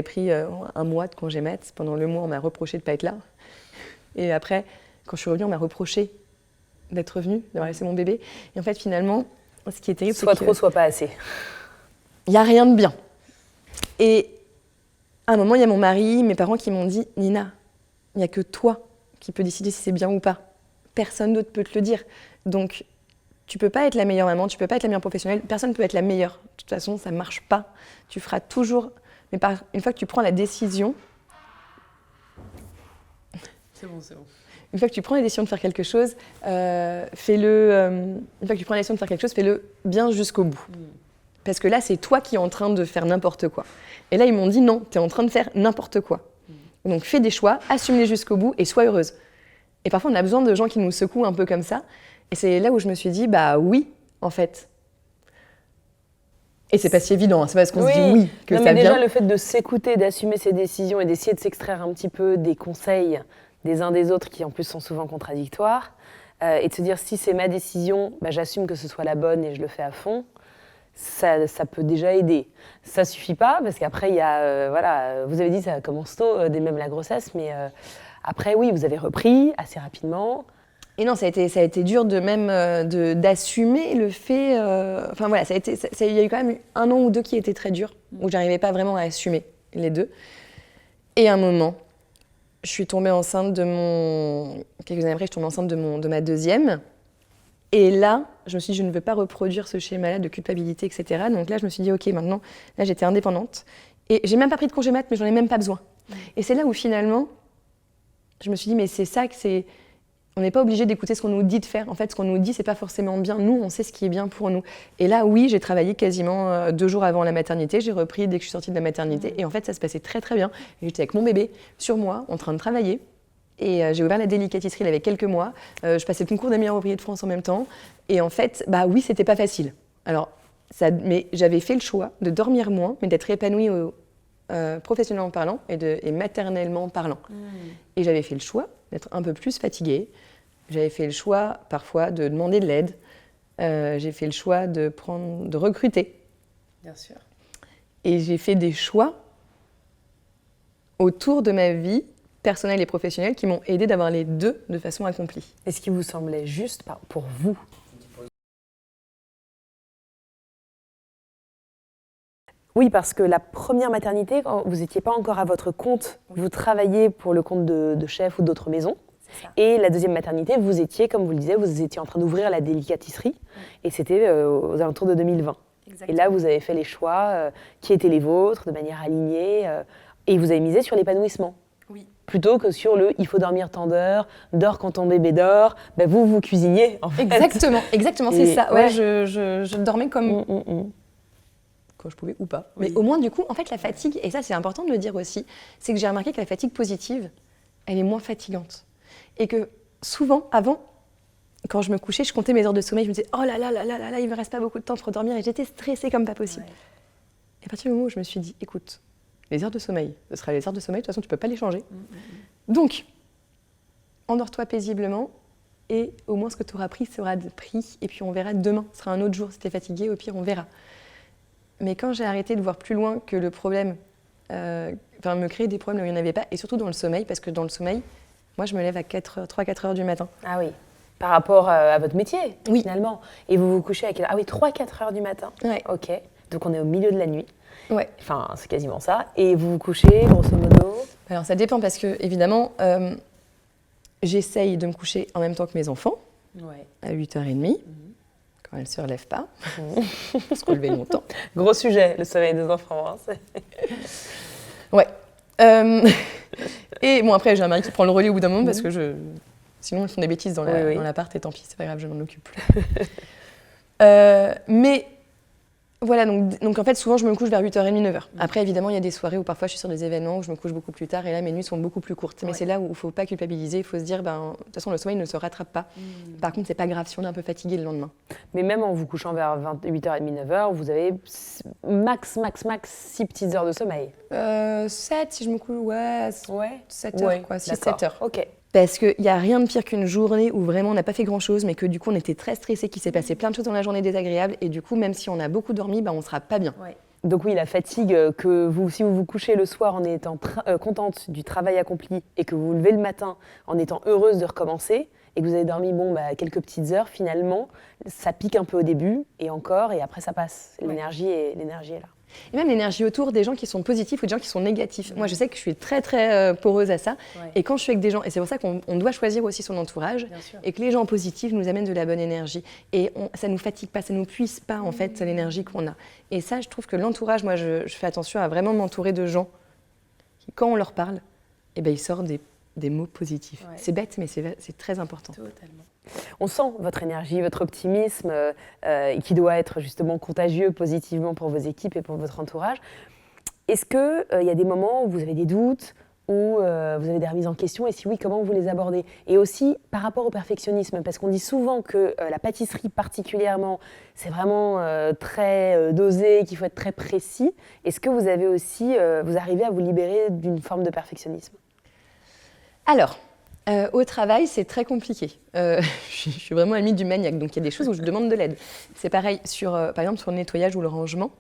Speaker 2: pris un mois de congé mat, pendant le mois, on m'a reproché de ne pas être là. Et après, quand je suis revenue, on m'a reproché d'être revenue, d'avoir laissé mon bébé. Et en fait, finalement, ce qui est terrible, c'est que...
Speaker 1: Soit trop, soit pas assez.
Speaker 2: Il n'y a rien de bien. Et à un moment, il y a mon mari, mes parents qui m'ont dit « Nina, il n'y a que toi qui peux décider si c'est bien ou pas. Personne d'autre peut te le dire. Donc, tu ne peux pas être la meilleure maman, tu ne peux pas être la meilleure professionnelle, personne ne peut être la meilleure. De toute façon, ça ne marche pas. Tu feras toujours... Mais une fois que tu prends la décision...
Speaker 3: C'est bon.
Speaker 2: Une fois que tu prends la décision de faire quelque chose, fais-le... une fois que tu prends la décision de faire quelque chose, fais-le bien jusqu'au bout. Parce que là, c'est toi qui es en train de faire n'importe quoi. Et là, ils m'ont dit non, tu es en train de faire n'importe quoi. Donc, fais des choix, assume-les jusqu'au bout et sois heureuse. Et parfois, on a besoin de gens qui nous secouent un peu comme ça. Et c'est là où je me suis dit, bah oui, en fait. Et c'est pas si évident, hein. C'est pas parce qu'on se dit oui que
Speaker 1: non,
Speaker 2: ça
Speaker 1: mais déjà,
Speaker 2: vient.
Speaker 1: le fait de s'écouter, d'assumer ses décisions et d'essayer de s'extraire un petit peu des conseils des uns des autres qui, en plus, sont souvent contradictoires, et de se dire, si c'est ma décision, bah, j'assume que ce soit la bonne et je le fais à fond. Ça peut déjà aider. Ça suffit pas parce qu'après il y a voilà, vous avez dit ça commence tôt dès même la grossesse, mais après oui, vous avez repris assez rapidement.
Speaker 2: Et non, ça a été dur d'assumer le fait. Enfin voilà, il y a eu quand même un an ou deux qui étaient très durs où j'arrivais pas vraiment à assumer les deux. Et à un moment, je suis tombée enceinte quelques années après, je suis tombée enceinte de ma deuxième. Et là, je me suis dit, je ne veux pas reproduire ce schéma-là de culpabilité, etc. Donc là, je me suis dit, OK, maintenant, là, j'étais indépendante. Et j'ai même pas pris de congé mat, mais j'en ai même pas besoin. Et c'est là où, finalement, je me suis dit, mais c'est ça que c'est... On n'est pas obligé d'écouter ce qu'on nous dit de faire. En fait, ce qu'on nous dit, c'est pas forcément bien. Nous, on sait ce qui est bien pour nous. Et là, oui, j'ai travaillé quasiment 2 jours avant la maternité. J'ai repris dès que je suis sortie de la maternité. Et en fait, ça se passait très, très bien. Et j'étais avec mon bébé sur moi, en train de travailler. Et j'ai ouvert la délicatisserie il y avait quelques mois. Je passais le concours des meilleurs ouvriers de France en même temps. Et en fait, bah oui, c'était pas facile. Alors, mais j'avais fait le choix de dormir moins, mais d'être épanouie professionnellement parlant et maternellement parlant. Et j'avais fait le choix d'être un peu plus fatiguée. J'avais fait le choix parfois de demander de l'aide. J'ai fait le choix de recruter.
Speaker 3: Bien sûr.
Speaker 2: Et j'ai fait des choix autour de ma vie personnelle et professionnelle qui m'ont aidé d'avoir les deux de façon accomplie.
Speaker 1: Est-ce qui vous semblait juste pour vous? Oui, parce que la première maternité, quand vous n'étiez pas encore à votre compte, vous travailliez pour le compte de chef ou d'autres maisons. Et la deuxième maternité, vous étiez, comme vous le disiez, vous étiez en train d'ouvrir la délicatisserie. Et c'était aux alentours de 2020. Exactement. Et là, vous avez fait les choix qui étaient les vôtres, de manière alignée. Et vous avez misé sur l'épanouissement.
Speaker 2: Oui.
Speaker 1: Plutôt que sur il faut dormir tant d'heures, dors quand ton bébé dort. Ben vous cuisiniez, en fait.
Speaker 2: Exactement, c'est ça. Ouais, je dormais comme... quand je pouvais ou pas. Oui. Mais au moins, du coup, en fait, la fatigue, et ça, c'est important de le dire aussi, c'est que j'ai remarqué que la fatigue positive, elle est moins fatigante. Et que souvent, avant, quand je me couchais, je comptais mes heures de sommeil, je me disais « Oh là là, il me reste pas beaucoup de temps pour dormir », et j'étais stressée comme pas possible. Ouais. Et à partir du moment où je me suis dit « Écoute, les heures de sommeil, ce sera les heures de sommeil, de toute façon, tu peux pas les changer. Donc, endors-toi paisiblement, et au moins ce que tu auras pris sera pris, et puis on verra demain, ce sera un autre jour, si tu es fatigué, au pire, on verra. » Mais quand j'ai arrêté de voir plus loin que le problème, me créer des problèmes où il n'y en avait pas, et surtout dans le sommeil, parce que dans le sommeil, moi je me lève à 3-4 heures du matin.
Speaker 1: Ah oui, par rapport à votre métier,
Speaker 2: oui.
Speaker 1: Finalement. Et vous vous couchez à quelle heure? Ah oui, 3-4 heures du matin.
Speaker 2: Ouais.
Speaker 1: Ok, donc on est au milieu de la nuit.
Speaker 2: Ouais.
Speaker 1: Enfin, c'est quasiment ça. Et vous vous couchez, grosso modo?
Speaker 2: Alors ça dépend, parce que, évidemment, j'essaye de me coucher en même temps que mes enfants, à 8h30. Quand elle ne se relève pas, se relever longtemps.
Speaker 1: Gros sujet, le sommeil des enfants. Hein,
Speaker 2: ouais. Et bon, après, j'ai un mari qui prend le relais au bout d'un moment parce que sinon, ils font des bêtises dans l'appart et tant pis, c'est pas grave, je m'en occupe plus. Mais Voilà, donc en fait, souvent, je me couche vers 8h30, 9h. Après, évidemment, il y a des soirées où parfois je suis sur des événements où je me couche beaucoup plus tard et là, mes nuits sont beaucoup plus courtes. Mais c'est là où il ne faut pas culpabiliser, il faut se dire, de toute façon, le sommeil ne se rattrape pas. Par contre, c'est pas grave si on est un peu fatigué le lendemain.
Speaker 1: Mais même en vous couchant vers 8h30, 9h, vous avez max 6 petites heures de sommeil.
Speaker 2: 7 si je me couche, 7 heures,
Speaker 1: Ouais,
Speaker 2: 6-7 heures.
Speaker 1: Ok.
Speaker 2: Parce qu'il n'y a rien de pire qu'une journée où vraiment on n'a pas fait grand-chose, mais que du coup on était très stressé, qu'il s'est passé plein de choses dans la journée désagréables, et du coup même si on a beaucoup dormi, on ne sera pas bien.
Speaker 3: Ouais.
Speaker 1: Donc oui, la fatigue, si vous vous couchez le soir en étant contente du travail accompli et que vous vous levez le matin en étant heureuse de recommencer et que vous avez dormi quelques petites heures, finalement, ça pique un peu au début et après ça passe. L'énergie est là.
Speaker 2: Et même l'énergie autour des gens qui sont positifs ou des gens qui sont négatifs. Moi, je sais que je suis très, très poreuse à ça.
Speaker 3: Ouais.
Speaker 2: Et quand je suis avec des gens, et c'est pour ça qu'on doit choisir aussi son entourage, et que les gens positifs nous amènent de la bonne énergie. Et ça ne nous fatigue pas, ça ne nous puise pas, en fait, l'énergie qu'on a. Et ça, je trouve que l'entourage, moi, je fais attention à vraiment m'entourer de gens qui, quand on leur parle, ils sortent des mots positifs.
Speaker 3: Ouais.
Speaker 2: C'est bête, mais c'est très important.
Speaker 3: Totalement.
Speaker 1: On sent votre énergie, votre optimisme qui doit être justement contagieux positivement pour vos équipes et pour votre entourage. Est-ce qu'il y a des moments où vous avez des doutes, où vous avez des remises en question, et si oui, comment vous les abordez? Et aussi par rapport au perfectionnisme, parce qu'on dit souvent que la pâtisserie particulièrement, c'est vraiment très dosé, qu'il faut être très précis. Est-ce que vous avez aussi, vous arrivez à vous libérer d'une forme de perfectionnisme?
Speaker 2: Alors, au travail, c'est très compliqué. Je suis vraiment amie du maniaque, donc il y a des choses où je demande de l'aide. C'est pareil, par exemple sur le nettoyage ou le rangement,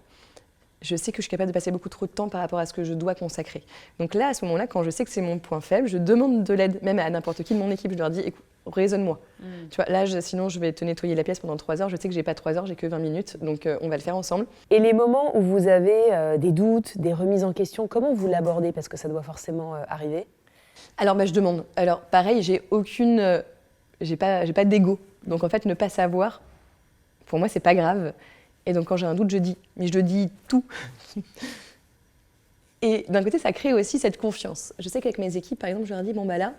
Speaker 2: je sais que je suis capable de passer beaucoup trop de temps par rapport à ce que je dois consacrer. Donc là, à ce moment-là, quand je sais que c'est mon point faible, je demande de l'aide, même à n'importe qui de mon équipe. Je leur dis, écoute, raisonne-moi. Tu vois, là, sinon, je vais te nettoyer la pièce pendant 3 heures. Je sais que j'ai pas 3 heures, j'ai que 20 minutes, donc on va le faire ensemble.
Speaker 1: Et les moments où vous avez des doutes, des remises en question, comment vous l'abordez? Parce que ça doit forcément arriver.
Speaker 2: Alors, je demande. Alors, pareil, j'ai pas d'ego. Donc, en fait, ne pas savoir, pour moi, c'est pas grave. Et donc, quand j'ai un doute, je dis. Mais je dis tout. Et d'un côté, ça crée aussi cette confiance. Je sais qu'avec mes équipes, par exemple, je leur dis, là,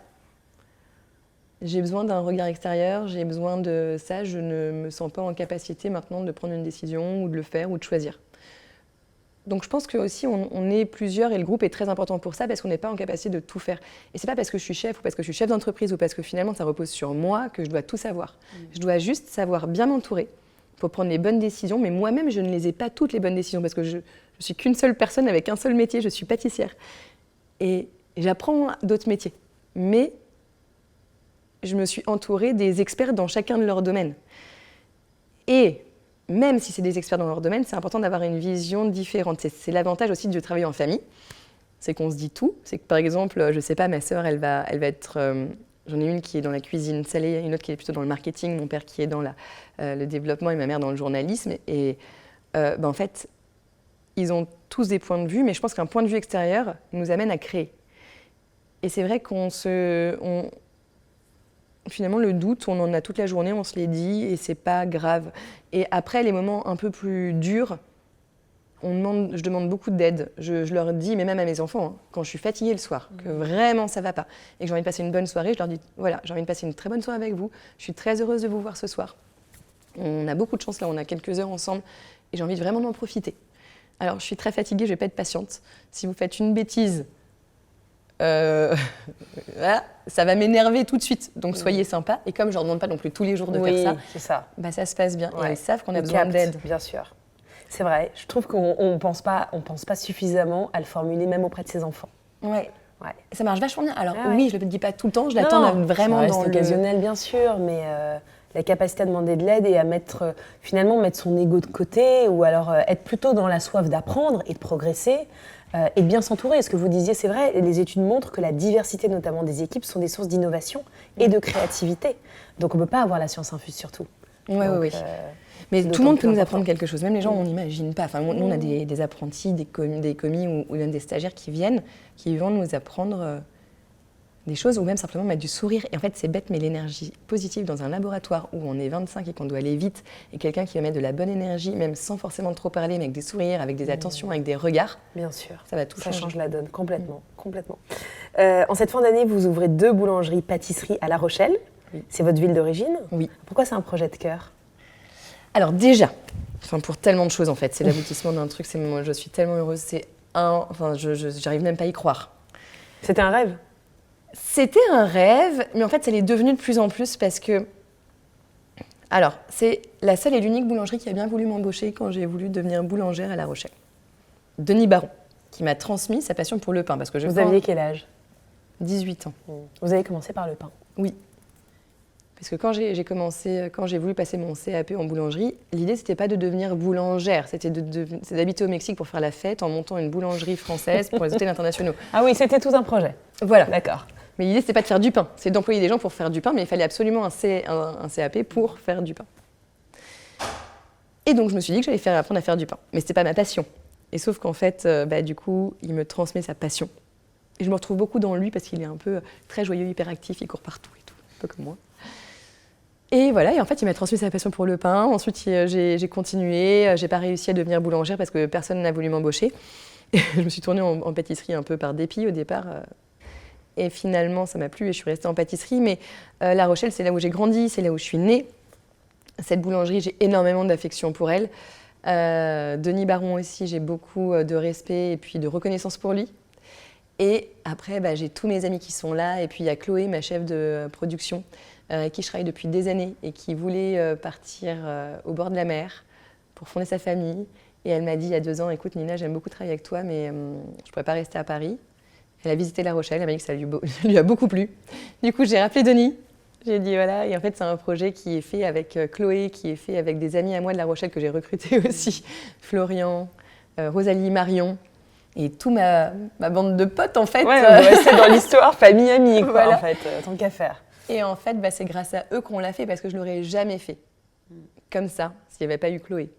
Speaker 2: j'ai besoin d'un regard extérieur, j'ai besoin de ça, je ne me sens pas en capacité maintenant de prendre une décision ou de le faire ou de choisir. Donc je pense que aussi on est plusieurs et le groupe est très important pour ça parce qu'on n'est pas en capacité de tout faire. Et c'est pas parce que je suis chef ou parce que je suis chef d'entreprise ou parce que finalement ça repose sur moi que je dois tout savoir. Je dois juste savoir bien m'entourer pour prendre les bonnes décisions, mais moi-même je ne les ai pas toutes les bonnes décisions parce que je suis qu'une seule personne avec un seul métier, je suis pâtissière. Et j'apprends d'autres métiers. Mais je me suis entourée des experts dans chacun de leurs domaines. Et même si c'est des experts dans leur domaine, c'est important d'avoir une vision différente. C'est l'avantage aussi de travailler en famille, c'est qu'on se dit tout. C'est que par exemple, je sais pas, ma sœur, elle va être... j'en ai une qui est dans la cuisine salée, une autre qui est plutôt dans le marketing, mon père qui est dans le développement et ma mère dans le journalisme. Et en fait, ils ont tous des points de vue, mais je pense qu'un point de vue extérieur nous amène à créer. Et c'est vrai finalement, le doute, on en a toute la journée, on se les dit et c'est pas grave. Et après, les moments un peu plus durs, je demande beaucoup d'aide. Je leur dis, mais même à mes enfants, quand je suis fatiguée le soir, que vraiment ça va pas et que j'ai envie de passer une bonne soirée, je leur dis, voilà, j'ai envie de passer une très bonne soirée avec vous. Je suis très heureuse de vous voir ce soir. On a beaucoup de chance là, on a quelques heures ensemble et j'ai envie vraiment d'en profiter. Alors, je suis très fatiguée, je vais pas être patiente. Si vous faites une bêtise, voilà, ça va m'énerver tout de suite. Donc soyez sympa. Et comme je leur demande pas non plus tous les jours de faire ça,
Speaker 1: c'est ça.
Speaker 2: Ça se passe bien.
Speaker 1: Ouais.
Speaker 2: Et elles savent qu'on a besoin d'aide.
Speaker 1: Bien sûr. C'est vrai. Je trouve qu'on pense pas suffisamment à le formuler même auprès de ses enfants.
Speaker 2: Ouais.
Speaker 1: Ouais.
Speaker 2: Ça marche vachement bien. Alors
Speaker 1: ouais.
Speaker 2: oui, je le dis pas tout le temps, je l'attends vraiment dans
Speaker 1: occasionnel, bien sûr, mais la capacité à demander de l'aide et à mettre son ego de côté ou alors être plutôt dans la soif d'apprendre et de progresser. Et de bien s'entourer. Ce que vous disiez, c'est vrai, les études montrent que la diversité, notamment des équipes, sont des sources d'innovation et de créativité. Donc on ne peut pas avoir la science infuse sur tout.
Speaker 2: Oui. Mais tout le monde peut nous apprendre quelque chose. Même les gens, on n'imagine pas. Enfin, nous, on a des apprentis, des commis ou même des stagiaires qui vont nous apprendre des choses ou même simplement mettre du sourire. Et en fait, c'est bête, mais l'énergie positive dans un laboratoire où on est 25 et qu'on doit aller vite et quelqu'un qui va mettre de la bonne énergie, même sans forcément trop parler, mais avec des sourires, avec des attentions, avec des regards.
Speaker 1: Bien sûr.
Speaker 2: Ça va tout changer.
Speaker 1: Ça change la donne, complètement. En cette fin d'année, vous ouvrez 2 boulangeries-pâtisseries à La Rochelle. Oui. C'est votre ville d'origine.
Speaker 2: Oui.
Speaker 1: Pourquoi c'est un projet de cœur?
Speaker 2: Alors déjà, Enfin, pour tellement de choses, en fait. C'est l'aboutissement d'un truc. Moi, je suis tellement heureuse. J'arrive même pas à y croire.
Speaker 1: C'était un rêve?
Speaker 2: C'était un rêve, mais en fait, ça l'est devenu de plus en plus parce que... Alors, c'est la seule et l'unique boulangerie qui a bien voulu m'embaucher quand j'ai voulu devenir boulangère à La Rochelle. Denis Baron, qui m'a transmis sa passion pour le pain. Parce que
Speaker 1: Vous aviez quel âge?
Speaker 2: 18 ans.
Speaker 1: Vous avez commencé par le pain?
Speaker 2: Oui. Parce que quand j'ai voulu passer mon CAP en boulangerie, l'idée, c'était pas de devenir boulangère, c'était d'habiter au Mexique pour faire la fête en montant une boulangerie française pour les hôtels internationaux.
Speaker 1: Ah oui, c'était tout un projet.
Speaker 2: Voilà.
Speaker 1: D'accord.
Speaker 2: Mais l'idée, c'était pas de faire du pain, c'est d'employer des gens pour faire du pain, mais il fallait absolument un CAP pour faire du pain. Et donc, je me suis dit que j'allais apprendre à faire du pain. Mais c'était pas ma passion. Et sauf qu'en fait, du coup, il me transmet sa passion. Et je me retrouve beaucoup dans lui parce qu'il est un peu très joyeux, hyperactif, il court partout et tout, un peu comme moi. Et voilà, et en fait, il m'a transmis sa passion pour le pain. Ensuite, j'ai continué. J'ai pas réussi à devenir boulangère parce que personne n'a voulu m'embaucher. Je me suis tournée en pâtisserie un peu par dépit au départ. Et finalement, ça m'a plu et je suis restée en pâtisserie. Mais La Rochelle, c'est là où j'ai grandi, c'est là où je suis née. Cette boulangerie, j'ai énormément d'affection pour elle. Denis Baron aussi, j'ai beaucoup de respect et puis de reconnaissance pour lui. Et après, j'ai tous mes amis qui sont là. Et puis, il y a Chloé, ma chef de production, avec qui je travaille depuis des années et qui voulait partir au bord de la mer pour fonder sa famille. Et elle m'a dit il y a 2 ans, écoute Nina, j'aime beaucoup travailler avec toi, mais je ne pourrais pas rester à Paris. Elle a visité La Rochelle, elle m'a dit que ça lui a beaucoup plu. Du coup, j'ai rappelé Denis. J'ai dit voilà, et en fait, c'est un projet qui est fait avec Chloé, qui est fait avec des amis à moi de La Rochelle que j'ai recrutés aussi. Florian, Rosalie, Marion. Et toute ma bande de potes, en fait.
Speaker 1: Ouais, on va rester dans l'histoire famille-amie, quoi,
Speaker 2: Voilà.
Speaker 1: en fait, tant qu'à faire.
Speaker 2: Et en fait, c'est grâce à eux qu'on l'a fait parce que je ne l'aurais jamais fait comme ça s'il n'y avait pas eu Chloé,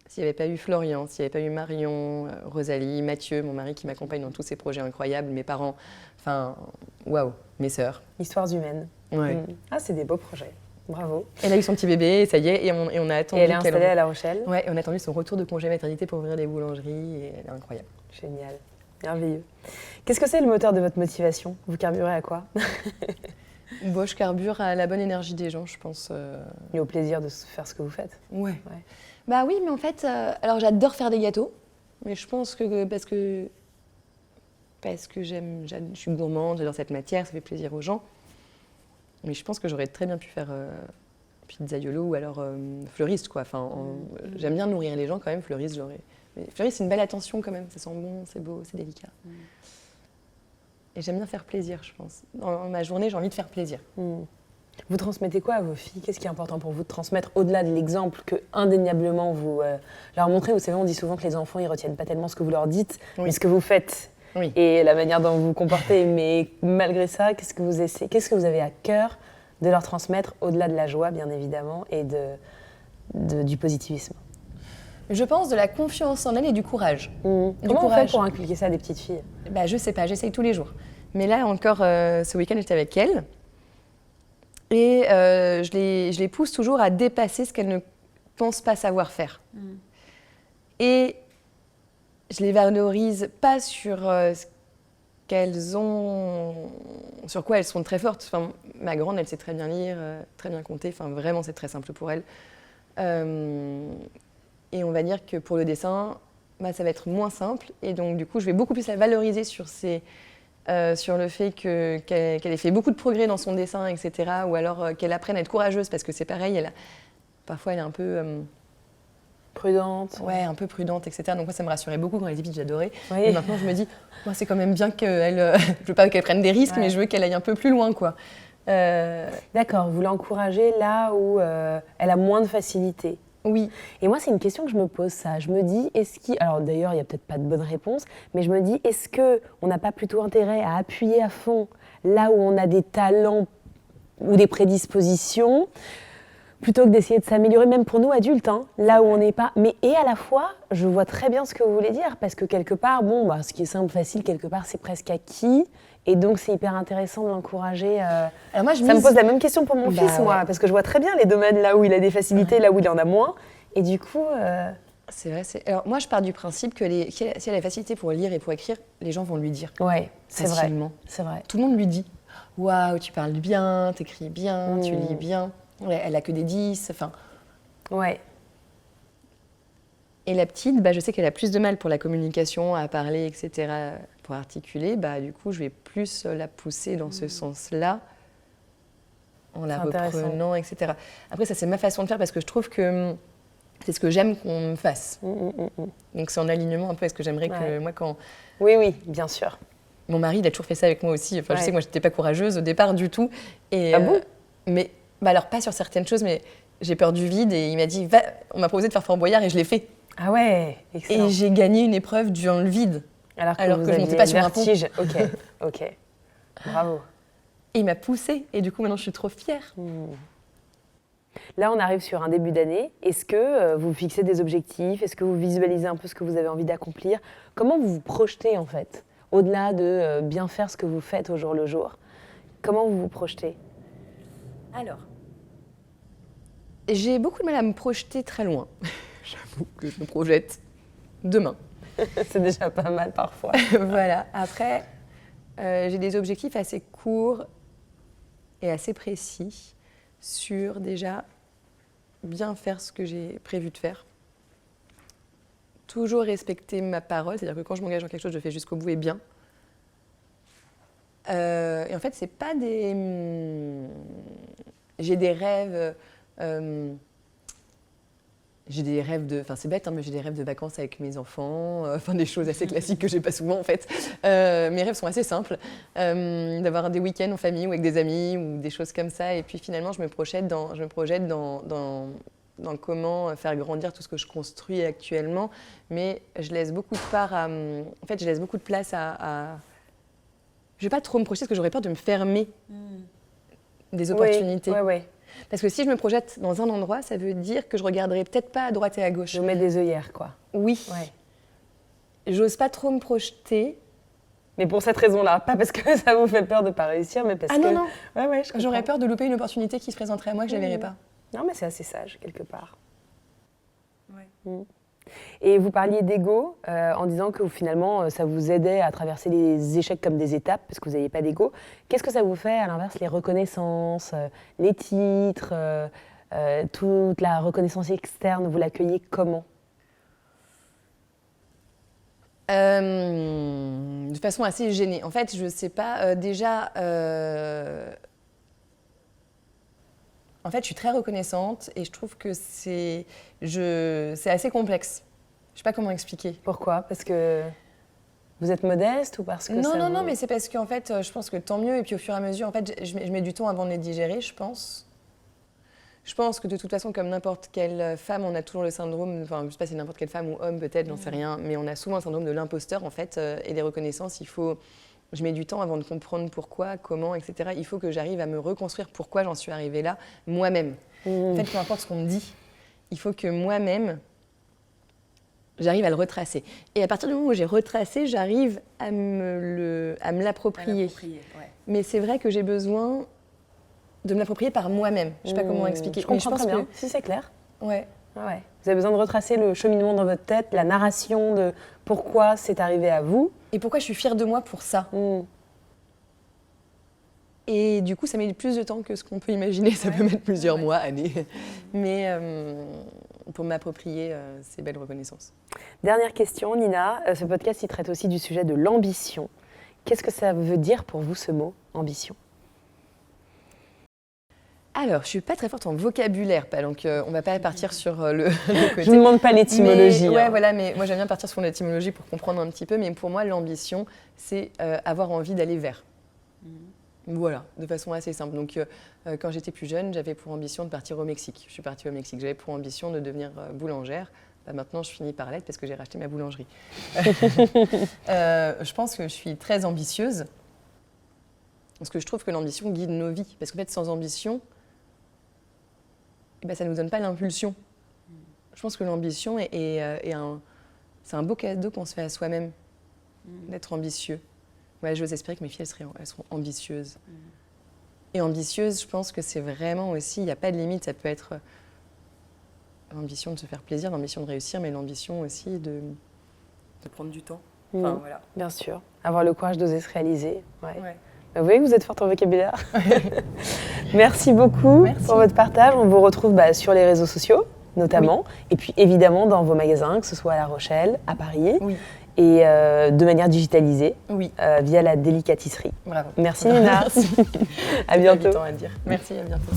Speaker 2: s'il n'y avait pas eu Florian, s'il n'y avait pas eu Marion, Rosalie, Mathieu, mon mari qui m'accompagne dans tous ces projets incroyables, mes parents, enfin, waouh, mes sœurs.
Speaker 1: Histoires humaines.
Speaker 2: Ouais.
Speaker 1: Ah, c'est des beaux projets. Bravo.
Speaker 2: Elle a eu son petit bébé, et ça y est, et on a attendu.
Speaker 1: Et elle est installée à La Rochelle.
Speaker 2: Ouais, on a attendu son retour de congé maternité pour ouvrir des boulangeries, et elle est incroyable.
Speaker 1: Génial. Merveilleux. Qu'est-ce que c'est le moteur de votre motivation? Vous carburez à quoi?
Speaker 2: Bon, je carbure à la bonne énergie des gens, je pense.
Speaker 1: Et au plaisir de faire ce que vous faites.
Speaker 2: Ouais. Bah oui, mais en fait, alors j'adore faire des gâteaux, mais je pense que parce que je suis gourmande, j'adore cette matière, ça fait plaisir aux gens. Mais je pense que j'aurais très bien pu faire pizzaiolo ou alors fleuriste, quoi. Enfin, j'aime bien nourrir les gens quand même, fleuriste, j'aurais. Mais fleuriste, c'est une belle attention quand même, ça sent bon, c'est beau, c'est délicat. Et j'aime bien faire plaisir, je pense. Dans ma journée, j'ai envie de faire plaisir.
Speaker 1: Vous transmettez quoi à vos filles? Qu'est-ce qui est important pour vous de transmettre au-delà de l'exemple que indéniablement vous leur montrez? Vous savez, on dit souvent que les enfants, ils retiennent pas tellement ce que vous leur dites, mais ce que vous faites et la manière dont vous vous comportez. Mais malgré ça, qu'est-ce que vous avez à cœur de leur transmettre au-delà de la joie, bien évidemment, et du positivisme?
Speaker 2: Je pense de la confiance en elle et du courage.
Speaker 1: Comment on fait pour inculquer ça à des petites filles?
Speaker 2: Je sais pas, j'essaye tous les jours. Mais là encore, ce week-end, j'étais avec elle. Et je les pousse toujours à dépasser ce qu'elles ne pensent pas savoir faire. Et je les valorise pas sur ce qu'elles ont, sur quoi elles sont très fortes. Enfin, ma grande, elle sait très bien lire, très bien compter. Enfin, vraiment, c'est très simple pour elle. Et on va dire que pour le dessin, ça va être moins simple. Et donc, du coup, je vais beaucoup plus la valoriser sur le fait qu'elle ait fait beaucoup de progrès dans son dessin, etc. Ou alors qu'elle apprenne à être courageuse, parce que c'est pareil, parfois elle est un peu...
Speaker 1: prudente.
Speaker 2: Ouais, un peu prudente, etc. Donc moi, ça me rassurait beaucoup quand elle était petite, j'adorais.
Speaker 1: Oui.
Speaker 2: Et maintenant, je me dis, moi, c'est quand même bien qu'elle... je veux pas qu'elle prenne des risques, mais je veux qu'elle aille un peu plus loin, quoi.
Speaker 1: D'accord, vous l'encouragez là où elle a moins de facilité.
Speaker 2: Oui.
Speaker 1: Et moi, c'est une question que je me pose, ça. Je me dis, alors d'ailleurs, il n'y a peut-être pas de bonne réponse, mais je me dis, est-ce qu'on n'a pas plutôt intérêt à appuyer à fond là où on a des talents ou des prédispositions, plutôt que d'essayer de s'améliorer, même pour nous adultes, là où on n'est pas. Et à la fois, je vois très bien ce que vous voulez dire, parce que quelque part, ce qui est simple, facile, quelque part, c'est presque acquis. Et donc, c'est hyper intéressant de l'encourager.
Speaker 2: Alors moi,
Speaker 1: me pose la même question pour mon fils, moi, parce que je vois très bien les domaines là où il a des facilités, là où il en a moins. Et du coup...
Speaker 2: C'est vrai. Alors moi, je pars du principe que si elle a la facilité pour lire et pour écrire, les gens vont lui dire.
Speaker 1: Ouais, c'est vrai.
Speaker 2: C'est vrai. Tout le monde lui dit « Waouh, tu parles bien, t'écris bien, tu lis bien. » Elle a que des 10, enfin...
Speaker 1: Ouais.
Speaker 2: Et la petite, je sais qu'elle a plus de mal pour la communication, à parler, etc., pour articuler. Du coup, je vais plus la pousser dans ce sens-là, en la reprenant, etc. Après, ça, c'est ma façon de faire parce que je trouve que c'est ce que j'aime qu'on me fasse. Donc, c'est en alignement un peu avec ce que j'aimerais que moi, quand...
Speaker 1: Oui, bien sûr.
Speaker 2: Mon mari, il a toujours fait ça avec moi aussi. Enfin, je sais que moi, je n'étais pas courageuse au départ du tout. Et,
Speaker 1: ah bon
Speaker 2: mais, alors, pas sur certaines choses, mais j'ai peur du vide. Et il m'a dit, on m'a proposé de faire Fort Boyard et je l'ai fait.
Speaker 1: Ah ouais, excellent.
Speaker 2: Et j'ai gagné une épreuve dans le vide. Alors que je ne montais pas sur un pont.
Speaker 1: Ok. Bravo.
Speaker 2: Et il m'a poussée. Et du coup, maintenant, je suis trop fière.
Speaker 1: Là, on arrive sur un début d'année. Est-ce que vous fixez des objectifs? Est-ce que vous visualisez un peu ce que vous avez envie d'accomplir? Comment vous vous projetez, en fait? Au-delà de bien faire ce que vous faites au jour le jour. Comment vous vous projetez?
Speaker 2: Alors, j'ai beaucoup de mal à me projeter très loin. J'avoue que je me projette demain.
Speaker 1: C'est déjà pas mal parfois.
Speaker 2: Voilà. Après, j'ai des objectifs assez courts et assez précis sur déjà bien faire ce que j'ai prévu de faire. Toujours respecter ma parole, c'est-à-dire que quand je m'engage dans quelque chose, je fais jusqu'au bout et bien. Et en fait, c'est pas des... J'ai des rêves... Enfin, c'est bête, mais j'ai des rêves de vacances avec mes enfants, des choses assez classiques que j'ai pas souvent en fait. Mes rêves sont assez simples, d'avoir des week-ends en famille ou avec des amis ou des choses comme ça. Et puis finalement, je me projette dans comment faire grandir tout ce que je construis actuellement, mais je laisse beaucoup de part je laisse beaucoup de place à... Je vais pas trop me projeter parce que j'aurais peur de me fermer des opportunités.
Speaker 1: Oui.
Speaker 2: Parce que si je me projette dans un endroit, ça veut dire que je regarderai peut-être pas à droite et à gauche.
Speaker 1: Je mets des œillères, quoi.
Speaker 2: Oui. Ouais. J'ose pas trop me projeter.
Speaker 1: Mais pour cette raison-là, pas parce que ça vous fait peur de pas réussir, mais parce que...
Speaker 2: non.
Speaker 1: Ouais,
Speaker 2: j'aurais peur de louper une opportunité qui se présenterait à moi que je ne verrais pas.
Speaker 1: Non, mais c'est assez sage, quelque part. Ouais. Et vous parliez d'ego en disant que finalement, ça vous aidait à traverser les échecs comme des étapes, parce que vous n'aviez pas d'ego. Qu'est-ce que ça vous fait, à l'inverse, les reconnaissances, les titres, toute la reconnaissance externe, vous l'accueillez comment ?
Speaker 2: De façon assez gênée. En fait, je ne sais pas, En fait, je suis très reconnaissante et je trouve que c'est assez complexe. Je ne sais pas comment expliquer.
Speaker 1: Pourquoi ? Parce que vous êtes modeste ou parce que
Speaker 2: Non, mais c'est parce qu'en fait, je pense que tant mieux. Et puis au fur et à mesure, en fait, je mets du temps avant de les digérer, je pense. Je pense que de toute façon, comme n'importe quelle femme, on a toujours le syndrome, enfin, je ne sais pas si c'est n'importe quelle femme ou homme peut-être, j'en sais rien, mais on a souvent le syndrome de l'imposteur en fait. Et les reconnaissances, je mets du temps avant de comprendre pourquoi, comment, etc. Il faut que j'arrive à me reconstruire pourquoi j'en suis arrivée là, moi-même. En fait, peu importe ce qu'on me dit, il faut que moi-même, j'arrive à le retracer. Et à partir du moment où j'ai retracé, j'arrive à me l'approprier. Mais c'est vrai que j'ai besoin de me l'approprier par moi-même. Je ne sais pas comment expliquer.
Speaker 1: Je comprends très bien. Si c'est clair.
Speaker 2: Ouais.
Speaker 1: Vous avez besoin de retracer le cheminement dans votre tête, la narration de pourquoi c'est arrivé à vous.
Speaker 2: Et pourquoi je suis fière de moi pour ça. Et du coup, ça met plus de temps que ce qu'on peut imaginer. Ça peut mettre plusieurs mois, années. Mais pour m'approprier ces belles reconnaissances. Dernière question, Nina.
Speaker 1: Ce podcast, il traite aussi du sujet de l'ambition. Qu'est-ce que ça veut dire pour vous, ce mot, ambition ?
Speaker 2: Alors, je ne suis pas très forte en vocabulaire, donc on ne va pas partir sur le côté.
Speaker 1: Je ne demande pas l'étymologie.
Speaker 2: Mais, voilà, mais moi j'aime bien partir sur l'étymologie pour comprendre un petit peu, mais pour moi, l'ambition, c'est avoir envie d'aller vers. Voilà, de façon assez simple. Donc, quand j'étais plus jeune, j'avais pour ambition de partir au Mexique. Je suis partie au Mexique. J'avais pour ambition de devenir boulangère. Maintenant, je finis par l'être parce que j'ai racheté ma boulangerie. Je pense que je suis très ambitieuse, parce que je trouve que l'ambition guide nos vies. Parce qu'en fait, sans ambition, ça ne nous donne pas l'impulsion. Je pense que l'ambition c'est un beau cadeau qu'on se fait à soi-même, d'être ambitieux. Ouais, j'ose espérer que mes filles, elles seront ambitieuses. Et ambitieuse, je pense que c'est vraiment aussi, il n'y a pas de limite, ça peut être l'ambition de se faire plaisir, l'ambition de réussir, mais l'ambition aussi de prendre du temps. Enfin, voilà.
Speaker 1: Bien sûr, avoir le courage d'oser se réaliser. Ouais. Vous voyez que vous êtes forte en vocabulaire. Merci beaucoup pour votre partage. On vous retrouve sur les réseaux sociaux. notamment, et puis évidemment dans vos magasins, que ce soit à La Rochelle, à Paris,
Speaker 2: Oui.
Speaker 1: et de manière digitalisée
Speaker 2: Oui,
Speaker 1: via la délicatisserie.
Speaker 2: bravo.
Speaker 1: Merci Nina.
Speaker 2: Merci.
Speaker 1: À bientôt.
Speaker 2: À dire. Merci, à bientôt.